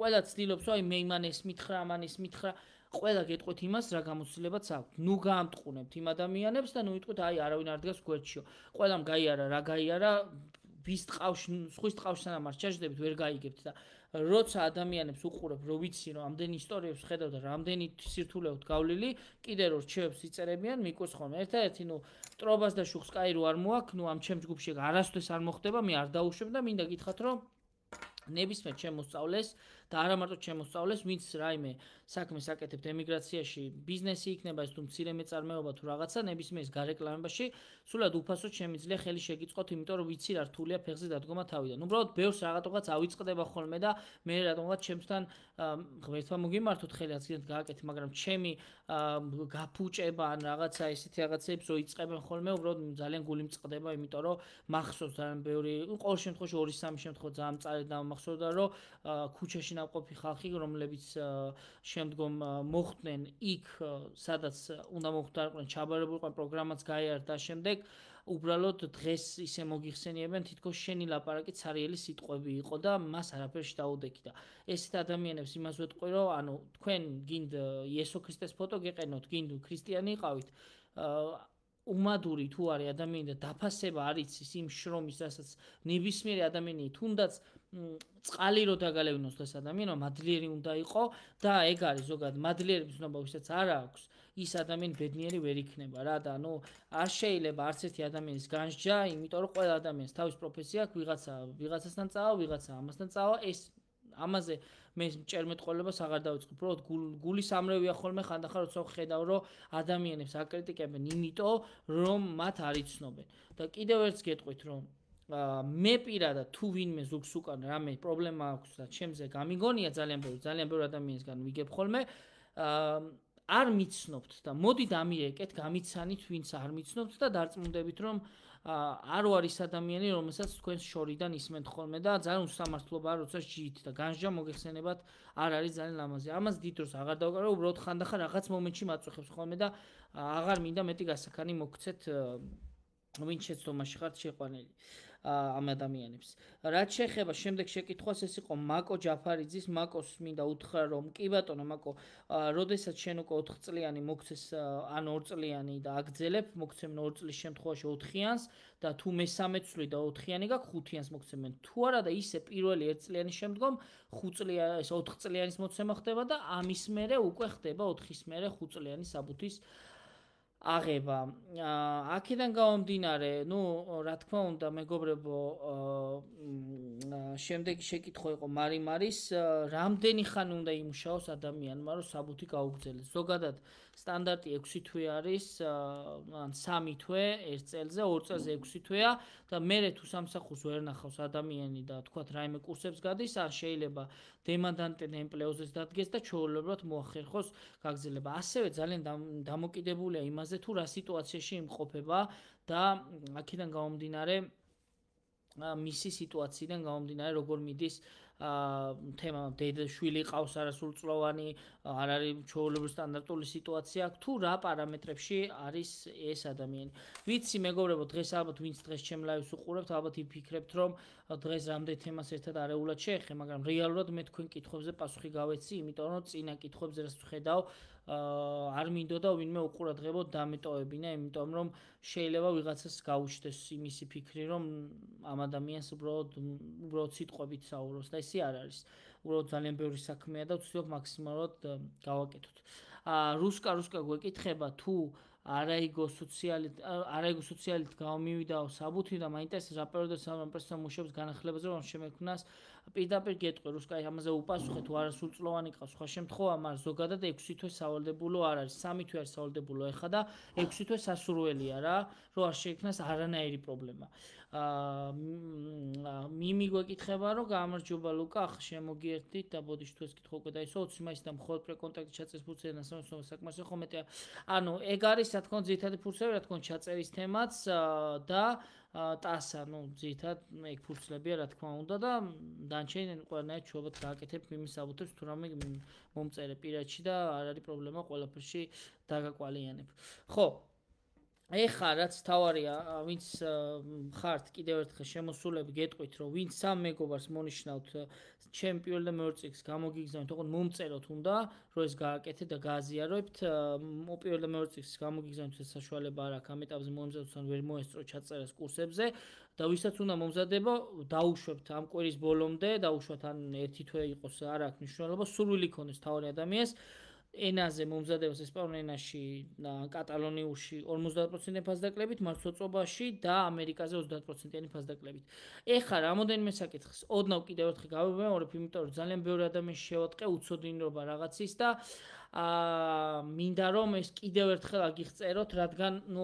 ყველა ცდილობს, აი მე იმანეს მითხრა, ამანეს მითხრა, ყველა გეტყვით იმას, რა გამოცდილებაც აქვს. ნუ გაამტყუნებთ იმ ადამიანებს და ნუ იტყვით, აი არავინ არ დგას გვერდშიო. ყველამ გაიარა, რა გაიარა, ვის ტყავში, სხვის ტყავშთან არ ჩაჯდებით, ვერ გაიგებთ და როცა ადამიანებს უყურებ, რომ ვიცი, რომ ამდენი ისტორიებს ხედავ და რამდენი სირთულეოთ გავლილი, კიდე რომ რჩევებს იწერებიან, მიკვირს ხოლმე. ერთადერთი, მტრობას და შუხს კაი რო არ მოაქვს, ამ ჩემ ჯგუფში არასდროს არ მოხდება, მე არ დაუშვებ და მინდა გითხრათ, რომ ნებისმიერ ჩემოსწავლეს და არა მარტო ჩემოსწავლეს, ვინც რაიმე საქმეს აკეთებთ ემიგრაციაში, ბიზნესი იქნება ეს თუ მცირე მეწარმეობა თუ რაღაცა, ნებისმიერ გარეკლამებაში, სულად უფასოდ შემიძლია ხელი შეგიწყოთ, იმიტომ რომ ვიცი რა რთულია ფეხზე დადგომა თავიდან. უბრალოდ ბევრს რაღაცა ავიწყდება ხოლმე და მე რატომღაც ჩემთან ღმერთმა მოგიმართოთ ხელი რაც კიდევ გააკეთე, მაგრამ ჩემი გაფუჭება ან რაღაცა ესეთი რაღაცებს რო იწყებენ ხოლმე, უბრალოდ ძალიან გული მწყდება, იმიტომ რომ მახსოვს ძალიან ბევრი, ყოველ შემთხვევაში 2-3 შემთხვევა ძალიან მწარედ დამახსოვდა, რომ ქუჩაში ნამყოფი ხალხი, რომლებიც შემდგომ მოხვდნენ იქ, სადაც უნდა მოხვდარყვნენ, ჩაბარებულყვნენ, პროგრამაც გაიარდა და შემდეგ უბრალოდ დღეს ისე მოგიხსენიებენ, თითქოს შენი ლაპარაკი ცარიელი სიტყვები იყო და მას არაფერში დაუდექი და ესეთ ადამიანებს იმას ვეტყვი, რომ ანუ თქვენ გინდ იესო ქრისტეს ფოტო გეყენოთ, გინდ ქრისტიანი იყავით, უმადური თუ არის ადამიანი და დაფასება არ იცის იმ შრომის, რასაც ნებისმიერი ადამიანი თუნდაც წყალი რო დაგალევნოს ეს ადამიანი, მადლიერი უნდა იყო და ეგ არის ზოგადად მადლიერების ნობა, ვისაც არ აქვს, ის ადამიანი ბედნიერი ვერ იქნება რა და არ შეიძლება არც ერთი ადამიანის განსჯა, იმიტომ რომ ყველა ადამიანს თავის პროფესია აქვს, ვიღაცასთან წავა, ვიღაცა ამასთან წავა, ეს ამაზე მე ჭერმეტყოლებას აღარ დავიწყებ, უბრალოდ გულის ამრევია ხოლმე ხანდახან როცა ხედავ, რომ ადამიანებს აკრიტიკებენ იმიტომ, რომ მათ არ იცნობენ. და კიდევ ერთს გეტყვით, რომ მე პირადად თუ ვინმე ზუგს უკან რამე პრობლემა აქვს და ჩემზე გამიგონია ძალიან ბევრი ადამიანისგან ვიგებ ხოლმე არ მიცნობთ და მოდით ამირეკეთ გამიცანით ვინც არ მიცნობთ და დარწმუნდებით რომ არ არის ადამიანი რომელსაც თქვენს შორიდან ისმენთ ხოლმე და ძალიან უსამართლობაა როცა ჯიით და განსჯა მოგეხსენებათ არ არის ძალიან ლამაზი ამას დიდ დროს აღარ დავკარებ უბრალოდ ხანდახან რაღაც მომენტში მაწუხებს ხოლმე და აღარ მინდა მეტი გასახანი მოგცეთ ვინც შეცდომაში ხართ შეყვანილი ამ ადამიანებს. რაც შეეხება შემდეგ შეკითხვას, ეს იყო მაკო ჯაფარიძის, მაკოს მინდა უთხრა, რომ კი ბატონო, მაკო, როდესაც შენ უკვე 4 წლიანი მოგცეს ან 2 წლიანი და აგძელებ, მოგცემ 2 წლის შემთხვევაში 4-იანს და თუ მესამე წლი და 4-იანი გაქვს 5-იანს მოგცემენ. თუ არა და ისე პირველი 1 წლიანის შემდგომ 4 წლიანის მოცემა ხდება და ამის მერე უკვე ხდება 4-ის მერე 5 წლიანი საბუთის აღება. აქედან გამომდინარე, რა თქმა უნდა, მეგობრებო, შემდეგი შეკითხვა იყო მარიმარის, რამდენი ხანი უნდა იმუშაოს ადამიანმა, რომ საბუთი გაუგრძელოს. ზოგადად სტანდარტი 6 თვე არის, ან 3 თვე ერთ წელზე, 2 წელზე 6 თვეა და მერე თუ სამსახურს ვერ ნახავს ადამიანი და თქვათ რაიმე კურსებს გადის, ან შეიძლება დემანდანტე ემპლეოზეს დადგეს და ჩვეულებრივად მოახერხოს გაგრძელება. ასევე ძალიან დამოკიდებულია იმაზე თუ რა სიტუაციაში იმყოფება და აქედან გამომდინარე მისი სიტუაციიდან გამომდინარე როგორ მიდის თემა შვილი ყავს არასრულწლოვანი არ არის ჩვეულებრივი სტანდარტული სიტუაცია აქვს თუ რა პარამეტრებში არის ეს ადამიანი. ვიცი მეგობრებო დღეს ალბათ ვინც დღეს ჩემ ლაივს უყურებთ ალბათ იფიქრებთ რომ დღეს რამდენ თემას ერთად არეულად შეეხე, მაგრამ რეალურად მე თქვენ კითხვებზე პასუხი გავეცი, იმიტომ რომ წინა კითხვებზე რაც ვხედავ არ მინდოდა ვინმე უყურადღებოდ დამეტოვებინა, იმიტომ რომ შეიძლება ვიღაცას გაუჩნდეს იმისი ფიქრი, რომ ამ ადამიანს უბრალოდ სიტყვებით საუბრობს და ესე არ არის. უბრალოდ ძალიან ბევრი საქმეა და ვცდილობ მაქსიმალურად გავაკეთოთ. რუსკა გვეკითხება თუ არაიგო სოციალით გამომივიდაო საბუთი და მაინტერესებს რა პერიოდში ამ პრესა მუშაობს განახლებაზე რომ შემექმნას პირდაპირ გეტყვი რუსკაი ამაზე უპასუხე თუ არა სრულწლოვანი ყავს სხვა შემთხვევა მაგრამ ზოგადად 6 თვე სავალდებულო არ არის 3 თვე არის სავალდებულო ეხა და 6 თვე სასურველია რა რომ არ შეექმნას არანაირი პრობლემა მიმი გვეკითხება რომ გამარჯობა ლუკა ახ შემოგიერთდით და ბოდიში თუ ეს კითხვა უკვე დაისვა 20 მაისიდან მხოლოდ პრეკონტაქტი ჩაწერის ფურცელი ნასამართლო საკმარისია ხომეტია ანუ ეგ არის რა თქმა უნდა ძირითადი ფურცელი რა თქმა უნდა ჩაწერის თემაც და ტასა ნუ ძირითად ეგ ფურცლებია რა თქმა უნდა და დანარჩენი ყველანაირად ჩვეულებრივ გააკეთებ მიმის საბუთებს თუ რამე მომწერე პირადში და არ არის პრობლემა ყველაფერში დაგაკვალიანებ ხო ეხა რაც თავარია ვინც ხართ კიდევ ერთხელ შემოსულები გეტყვით რომ ვინც სამ მეგობარს მონიშნავთ ჩემ პირველ და მეორე წიგნს გამოგიგზავნით ოღონდ მომწეროთ უნდა რომ ეს გააკეთეთ და გააზიაროთ პირველ და მეორე წიგნს გამოგიგზავნით ეს საშუალება არ აქვს ამ ეტაპზე მომზადოთ ან ვერ მოესწრო ჩაწერას კურსებზე და ვისაც უნდა მომზადება დაუშვებთ ამ კვირის ბოლომდე დაუშვათ ან ერთი თვე იყოს არ აქვს მნიშვნელობა სურვილი ქონდეს თავარი ადამიანს ენაზე მომზადებას ესპანურ ენაში და კატალონიურში 50% ფასდაკლებით, მარცვლობაში და ამერიკაზე 30% ფასდაკლებით. ეხლა რამოდენიმე საკითხს ოდნავ კიდევ ერთხელ გავიმეორებ, იმიტომ რომ ძალიან ბევრი ადამიანი შევატყე უცოდინრობა რაღაცის და მინდა რომ ეს კიდევ ერთხელ აგიღწეროთ, რადგან ნუ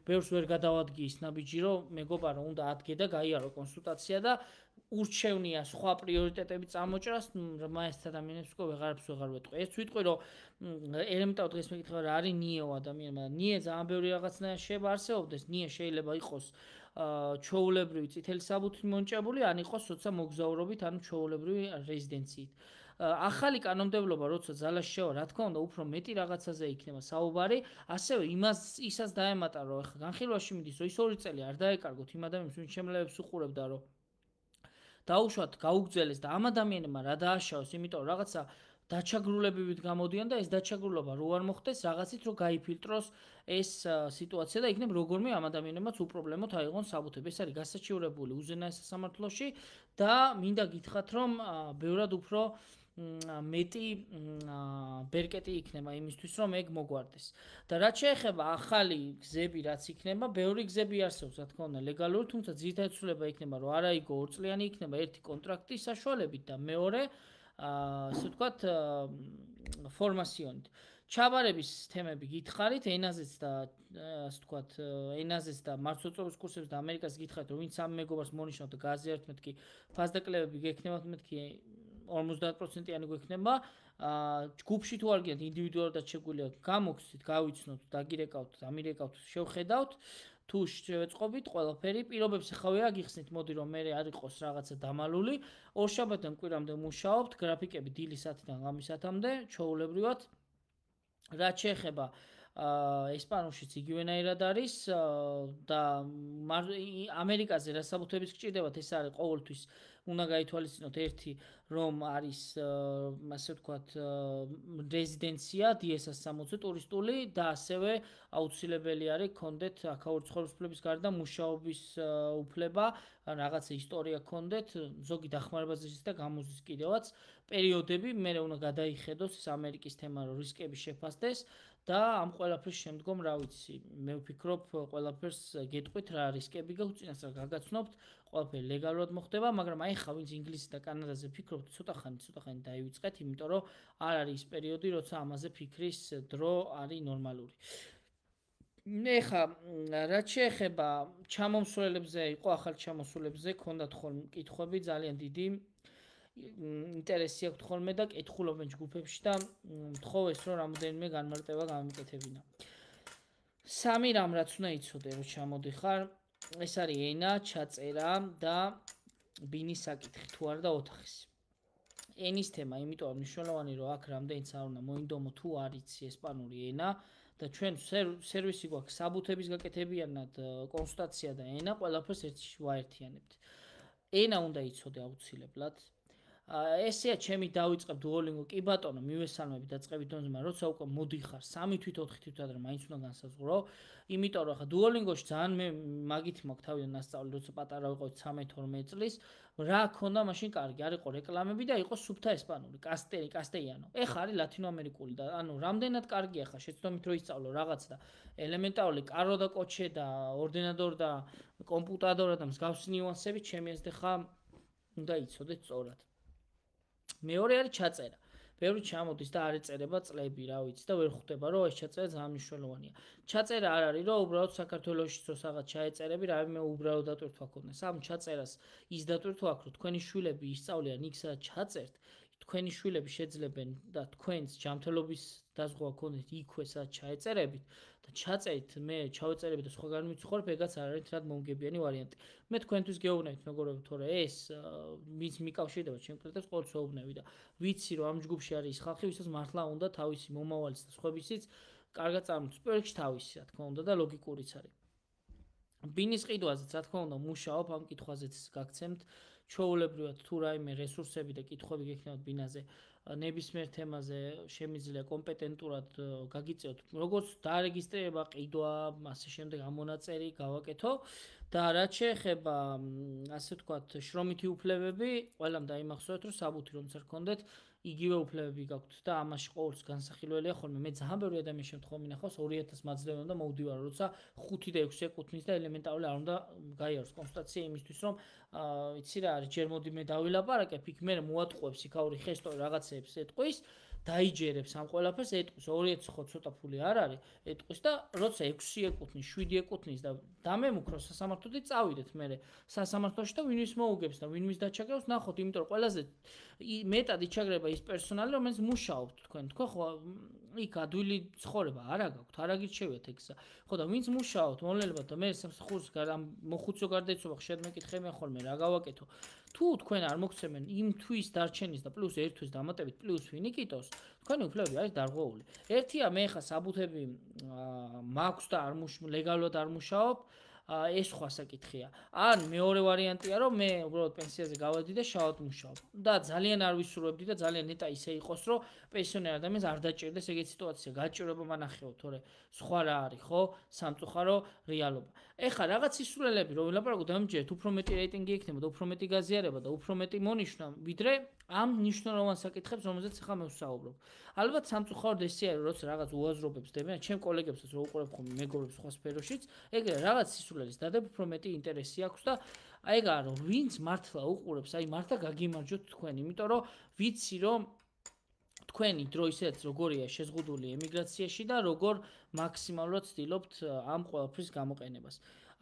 ბევრს ვერ გადავადგიის ნაბიჯი რომ მეგობარო უნდა ადგე და გაიარო კონსულტაცია და ურჩევნია სხვა პრიორიტეტები წამოჭრას, მაესთ ადამიანებს უკვე ვეღარაფერს ვეღარ ვეტყვი. ეს ვიტყვი რომ ელემენტარულად დღეს მეკითხება რა არის ნიეო ადამიანმა. ნიე ძალიან ბევრი რაღაცნაირად შეიძლება არსებობდეს. ნიე შეიძლება იყოს ჩვეულებრივი წითელი საბუთით მონჭებული, ან იყოს როცა მოგზაურობით, ანუ ჩვეულებრივი რეზიდენციით. ახალი კანონმდებლობა როცა ძალაში შევა, რა თქმა უნდა, უფრო მეტი რაღაცაზე იქნება საუბარი, ასევე ისაც დაემატა, რომ ახლა განხილვაში მიდის, რომ ის 2 წელი არ დაეკარგოთ იმ ადამიანებს, ვინც შემლევებს უყურებდა, რომ დაუშვათ გაუგზელეს და ამ ადამიანებმა რა დააშავეს, იმიტომ რომ რაღაცა დაჩაგრულებებით გამოდიან და ეს დაჩაგრულება რო არ მოხდეს, რაღაცით რო გაიფილტროს ეს სიტუაცია და იქნებ როგორმე ამ ადამიანებმაც უპრობლემოდ აიღონ საბუთები. ეს არის გასაჩივრებული უზენაეს სასამართლოში და მინდა გითხრათ, რომ ბევრად უფრო მეტი ბერკეტი იქნება იმისთვის, რომ ეგ მოგვარდეს. და რაც შეეხება ახალი გზები, რაც იქნება, ბევრი გზები არსებობს, რა თქმა უნდა, ლეგალური, თუმცა ძირითადი ცვლილება იქნება, რომ არაიგო 2 წლიანი იქნება ერთი კონტრაქტის საშუალებით და მეორე, ასე ვთქვათ, ფორმაციონით. ჩაბარების თემები გითხარით, ენაზეც და ასე ვთქვათ, ენაზეც და მარცვლობის კურსებს და ამერიკას გითხარით, რომ ვინც ამ მეგობარს მონიშნავთ და გააზიარეთ მეთქი ფასდაკლებები გექნებათ მეთქი 50%-იანი გვექნება, ჯგუფში თუ არ გინდათ ინდივიდუალურად შეგვიძლია გამოგცით, გავიცნოთ, დაგირეკავთ, ამირეკავთ, შევხედავთ, თუ შევეწყობით ყველაფერი, პირობებს ახავე აგიხსნით, მოდი რომ მე არ იყოს რაღაცა დამალული, ორშაბათიდან კვირამდე მუშაობთ, გრაფიკები დილის 10-დან ღამის 10-მდე, ჩვეულებრივად. რაც შეეხება ესპანურშიც იგივენაირად არის და ამერიკაზე რა საბუთებიც გჭირდებათ, ეს არის ყოველთვის უნდა გაითვალისწინოთ ერთი რომ არის ასე ვთქვათ რეზიდენცია DS-160 ტურისტული და ასევე აუცილებელი არის გქონდეთ აქაური ცხოვრების გარდა მუშაობის უფლება, რაღაცა ისტორია გქონდეთ, ზოგი დახმარებაზეც და გამოზის კიდევაც პერიოდები, მე უნდა გადაიხედოს ეს ამერიკის თემა რომ რისკები შეფასდეს და ამ ყველაფრის შემდგომ რა ვიცი, მე ვფიქრობ ყველაფერს გეტყვით რა რისკები გაქვს, წინასწარ გაგაცნობთ, ყველაფერი ლეგალურად მოხდება, მაგრამ აი ხა ვინც ინგლისში და კანადაზე ფიქრობთ, ცოტა ხანი დაივიწყეთ, იმიტომ რომ არ არის ის პერიოდი, როცა ამაზე ფიქრის დრო არის ნორმალური. ეხა რაც შეეხება ჩამომსვლელებზე, იყო ახალ ჩამოსულებზე, ქონდათ ხოლმე კითხვები ძალიან დიდი ინტერესი აქვს ხოლმე და კითხულობენ ჯგუფებში და მთხოვეს რომ რამოდენიმე განმარტება გამიკეთებინა. სამი რამ რაც უნდა იცოდე რომ ჩამოდიხარ, ეს არის ენა, ჩაწერა და ბინის საკითხი თუ არა და ოთახის. ენის თემა, იმიტომ რომ მნიშვნელოვანი რომ აქ რამდენიც არ უნდა მოინდომო თუ არ იცი ესპანური ენა და ჩვენ სერვისი გვაქვს საბუთების გაკეთებიანად, კონსულტაცია და ენა, ყველაფერს ერთში ვაერთიანებთ. ენა უნდა იცოდე აუცილებლად. ესეა ჩემი დავიწყებ Duolingo კი ბატონო მივესალმები დაწყებით დონეზე მაგრამ როცა უკვე მოდიხარ 3 თვით 4 თვით ადრე მაინც უნდა განსაზღვრო იმიტომ რომ ხა Duolingo-ში ძალიან მე მაგით მაქვს თავიდან ნასწავლი როცა პატარა ვიყავი 13-12 წლის რა ქონდა მაშინ კარგი არ იყო რეკლამები და იყო სუფთა ესპანური კასტეიანო ეხა არის ლათინო ამერიკული და ანუ რამდენად კარგია ხა შეცდომით რომ ისწავლო რაღაც და ელემენტარული კარო და კოჩე და ორდინადორ და კომპუტადორა და მსგავსი ნიუანსები ჩემი აზრით ხა უნდა იცოდეთ სწორად მეორე არის ჩაწერა. ბევრი ჩამოდის და არ ეწერება წლები, რა ვიცი და ვერ ხვდება რომ ეს ჩაწერა ძალიან მნიშვნელოვანია. ჩაწერა არ არის რომ უბრალოდ საქართველოში ცოტა ჩაეწერები, რა მე უბრალოდ დატვირთვა ქონდეს. ამ ჩაწერას ის დატვირთვა აქვს რომ თქვენი შვილები ისწავლიან იქ სადაც ჩაწერთ, თქვენი შვილები შეძლებენ და თქვენს ჯანმრთელობის დაზღვევა ქონდეთ იქვე სადაც ჩაეწერებით და ჩაწერით მე ჩავეწერები და სხვაგან მიცხოვრებ ეგაც არ არის თრად მომგებიანი ვარიანტი. მე თქვენთვის გეუბნებით მეგობრებო, თორე ეს ვინც მიკავშირდება ჩემ კლient-ებს ყოველთვის ვეუბნები და ვიცი რომ ამ ჯგუფში არის ის ხალხი, ვისაც მართლა უნდა თავისი მომავალიც და სხვებისიც კარგად წარმოთქვას. პირველ რიგში თავისი, რა თქმა უნდა და ლოგიკურიც არის. ბინის ყიდვაზეც რა თქმა უნდა მუშაობ ამ კითხვაზეც გაგცემთ ჩვეულებრივად თუ რაიმე რესურსები და კითხვები გექნებათ ბინაზე ნებისმიერ თემაზე შემიძლია კომპეტენტურად გაგიწევთ როგორც დაარეგისტრირება ყიდვა ასე შემდეგ ამონაწერი გავაკეთო და რაც შეეხება ასე ვთქვათ შრომითი უფლებები ყველამ დაიმახსოვრეთ რომ საბუთი რომ წერს გქონდეთ იგივე უფლებები გაქვთ და ამაში ყოველთვის განსახილველია ხოლმე მე ძალიან ბევრი ადამიანის შემთხვევა მინახავს 2000 მაძლევენ და მოვდივარ როცა 5 და 6 ეკუთვნის და ელემენტარული არ უნდა გაიაროს კონსტატაცია იმისთვის რომ იცი რა არის ჯერ მოდი მე დავილაპარაკებ იქ მე მოატყუებს იქაური ხესტო რაღაცეებს ეტყვის დაიჯერებს ამ ყველაფერს ეტყვის 2000 ხო ცოტა ფული არ არის ეტყვის და როცა 6 ეკუთვნის 7 ეკუთვნის და დამემუქროს სასამართლოთი წავიდეთ მე სასამართლოში და ვინმის მოუგებს და ვინმის დაჩაგრებს ნახოთ იმიტომ რომ ყველაზე მეტად იჩაგრება ის პერსონალი რომელიც მუშაობთ თქვენ ხო იქ ადვილი ცხოვრება არა გაქვთ არა გირჩევიათ ეგსა ხო და ვინც მუშაობთ მოვლენებად და მე სამსახურს მოხუცო გარდაიცვალა ხშირად მეკითხებიან ხოლმე რა გავაკეთო თუ თქვენ არ მოგცემენ იმ თვის დარჩენის და პლუს ერთვის დამატებით პლუს ვინიკიტოს თქვენი უფლებები არის დარღვეული ერთია მე ხა საბუთები მაქვს და არ ლეგალურად არ მუშაობ ეს სხვა საკითხია. ან მეორე ვარიანტია რომ მე უბრალოდ პენსიაზე გავადი და შავად მუშაობ. და ძალიან არ ვისურვებდი და ძალიან ნეტა ისე იყოს რომ პენსიონერ ადამიანს არ დაჭირდეს ეგეთი სიტუაცია. გაჭირება მანახეო, თორე სხვა რა არის, ხო? სამწუხარო რეალობა. ეხლა რაღაც ისურველები რომ ვილაპარაკოთ ამჯერად უფრო მეტი რეიტინგი იქნება და უფრო მეტი გაზიარება და უფრო მეტი მონიშნა, ვიდრე ამ მნიშვნელოვან საკითხებს, რომელზეც ახლა მე ვსაუბრობ. ალბათ სამწუხაროდ ესე არის, როცა რაღაც უაზრობებს დებიან, ჩემ კოლეგებსაც რო უყურებ ხოლმე მეგობრებს სხვა სფეროშიც, ეგრე რაღაც სისულელის დადებ უფრო მეტი ინტერესი აქვს და აი ეგა რომ ვინც მართლა უყურებს, აი მართლა გაგიმარჯოთ თქვენ, იმიტომ რომ ვიცი რომ თქვენი დრო ისედაც როგორია შეზღუდული ემიგრაციაში და როგორ მაქსიმალურად ვცდილობთ ამ ყველაფრის გამოყენებას.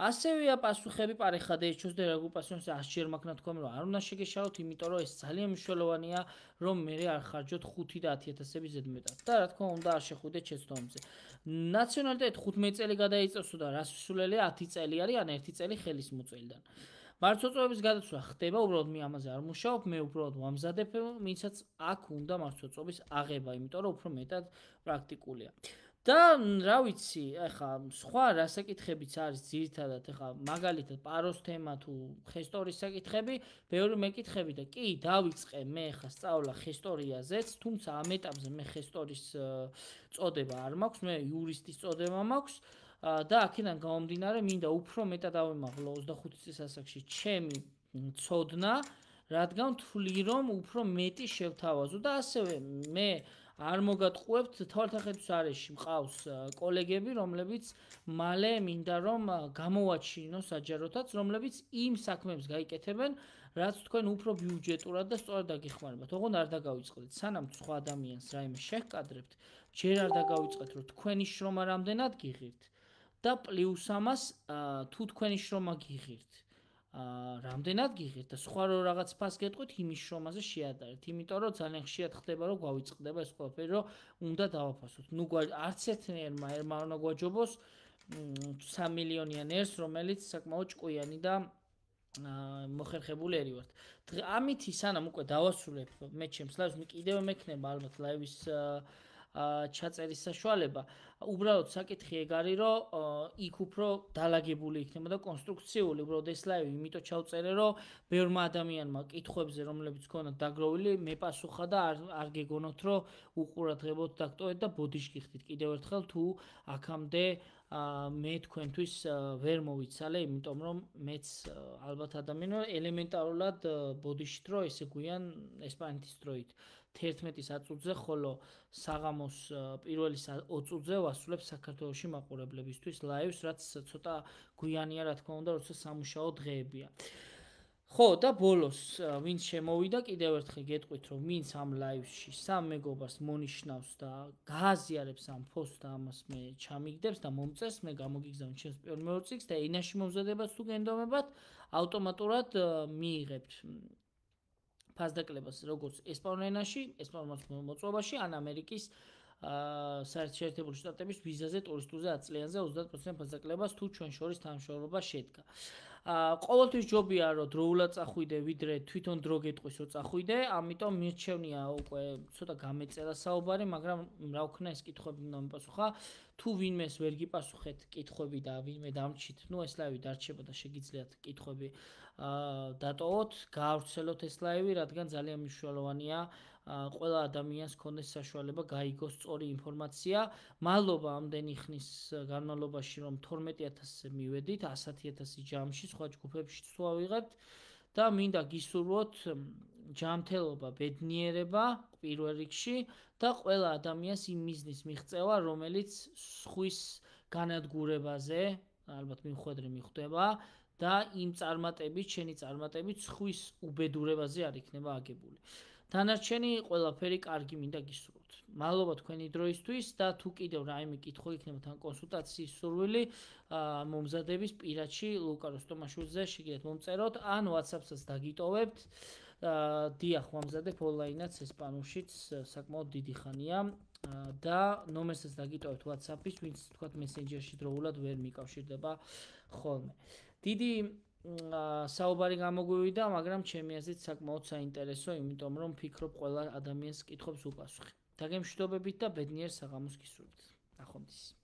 ასევეა პასუხები პარეხადეიჩოს და რეგულაციონს 100 ჯერ მაგ თქვენ რომ არ უნდა შეგეშალოთ, იმიტომ რომ ეს ძალიან მნიშვნელოვანია, რომ მე არ ხარჯოთ 5 და 10000-ები ზედმეტად. და რა თქმა უნდა არ შეხვიდეთ შეცდომებზე. ნაციონალიტეტი 15 წელი გადაიწევსო და რას ვისულელია 10 წელი არის, ან 1 წელი ხელის მოწელიდან. მართლმსაჯულების გადაცვლა ხდება, უბრალოდ მე ამაზე არ მუშაობ, მე უბრალოდ ვამზადებ, ვინცაც აქ უნდა მართლმსაჯულების აღება, იმიტომ რომ უფრო მეტად პრაქტიკულია. და რა ვიცი, ეხა სხვა რა საკითხებიც არის ძირითადად, ეხა მაგალითად პაროს თემა თუ ხესტორის საკითხები, ბევრი მეკითხები და კი დავიწყე მე ეხა სწავლა ხესტორიაზეც, თუმცა ამ ეტაპზე მე ხესტორის წოდება არ მაქვს, მე იურისტის წოდება მაქვს. და აქედან გამომდინარე მინდა უფრო მეტად ავემაღლო 25 წლის ასაკში ჩემი ცოდნა, რადგან თვლი რომ უფრო მეტი შევთავაზო და ასევე მე არ მოგატყუებთ თვალთახედვის არეში მყავს კოლეგები, რომლებიც მალე მინდა რომ გამოვაჩინო საჯაროთაც, რომლებიც იმ საქმეებს გაიკეთებენ, რაც თქვენ უფრო ბიუჯეტურად და სწორად დაგეხმარებათ. ოღონდ არ დაგავიწყდეთ, სანამ სხვა ადამიანს რაიმე შეგკადრებთ, ჯერ არ დაგავიწყდეთ, რომ თქვენი შრომა რამდენად გიღირთ. და პლუს ამას თუ თქვენი შრომა გიღირთ რამდენად გიღირთ და სხვა რო რაღაც ფას გეტყვით იმის შრომაზე შეადარეთ იმიტომ რომ ძალიან ხშირად ხდება რომ გვავიწყდება ეს ყველაფერი რომ უნდა დავაფასოთ ნუ არც ერთნაირმა ერმა არ უნდა გვაჯობოს 3 მილიონიან ერს რომელიც საკმაოდ ჭკვიანი და მოხერხებული ერი ვართ ამითი სანამ უკვე დავასრულებ მე ჩემს ლაივს მე კიდევ მექნება ალბათ ლაივის ჩაწერის საშუალება. უბრალოდ საკითხი ეგ არის, რომ იქ უფრო დალაგებული იქნება და კონსტრუქციული, უბრალოდ ეს ლაივი იმიტომ ჩავწერე, რომ ბევრმა ადამიანმა კითხვებზე, რომლებიც ქონათ დაგროვილი, მეპასუხა და არ გეგონოთ, რომ უყურადღებოდ დაგტოვეთ და ბოდიში გიხდით. კიდევ ერთხელ თუ აქამდე მე თქვენთვის ვერ მოვიცალე, იმიტომ რომ მეც ალბათ ადამიანო ელემენტარულად ბოდიშით რო ესე გვიან ესპანეთის დროით 11-ის აწუთზე, ხოლო საღამოს პირველი 20 წუთზე ვასრულებ საქართველოში მაყურებლებისთვის ლაივს, რაც ცოტა გვიანია, რა თქმა უნდა, როცა სამუშაო დღეებია. ხო, და ბოლოს, ვინც შემოვიდა, კიდევ ერთხელ გეტყვით, რომ ვინც ამ ლაივში სამ მეგობარს მონიშნავს და გააზიარებს ამ პოსტს და ამას მე ჩამიგდებს და მომწეს, მე გამოგიგზავნ ჩემს პირველ წიგნს და ენაში მომზადებას თუ გენდომებათ, ავტომატურად მიიღებთ ფასდაკლებას როგორც ესპანურ ენაში, ესპანურ მოწვევაში, ან ამერიკის საერთაშორისო შტატების ვიზაზე ტურისტულზე 10 წლიანზე 30% ფასდაკლებას თუ ჩვენ შორის თანამშრომლობა შედგა. ყოველთვის ჯობია რომ დროულად წახვიდე, ვიდრე თვითონ დრო გეტყვის რომ წახვიდე, ამიტომ მირჩევნია უკვე ცოტა გამეწერა საუბარი, მაგრამ რა ვქნა ეს კითხვები უნდა მიპასუხა. თუ ვინმეს ვერ გიპასუხეთ კითხვები და ვინმე დამჩით, ეს ლაივი დარჩება და შეგიძლიათ კითხვები დატოვოთ, გაავრცელოთ ეს ლაივი, რადგან ძალიან მნიშვნელოვანია ყველა ადამიანს ქონდეს საშუალება გაიგოს სწორი ინფორმაცია. მადლობა ამდენი ხნის განმავლობაში, რომ 12000-ზე მივედით, 100000 ჯამში, სხვა ჯგუფებში თუ ავიღებთ და მინდა გისურვოთ ჯანმრთელობა, ბედნიერება პირველ რიგში და ყველა ადამიანს იმ მიზნის მიღწევა, რომელიც სხვის განადგურებაზე, ალბათ მივხვედრი მიხვდება და იმ წარმატებით, შენი წარმატებით სხვის უბედურებაზე არ იქნება აგებული. დანარჩენი ყველაფერი კარგი მინდა გისურვოთ. მადლობა თქვენი დროისთვის და თუ კიდევ რაიმე კითხვა იქნება თან კონსულტაციის სურვილი მომზადების პირადში ლუკა როსტომაშვილზე შეგიძლიათ მომწეროთ ან WhatsApp-საც დაგიტოვებთ. დიახ, ვამზადებ ონლაინაც ესპანურშიც საკმაოდ დიდი ხანია და ნომერსაც დაგიტოვებთ WhatsApp-ის, ვინც თქვათ მესენჯერში დროულად ვერ მიკავშირდება ხოლმე. დიდი საუბარი გამოგვივიდა, მაგრამ ჩემი აზრით საკმაოდ საინტერესო, იმიტომ რომ ვფიქრობ ყველა ადამიანს კითხვებს უპასუხი. დაგემშვიდობებით და ბედნიერ საღამოს გისურვებთ. ნახვამდის.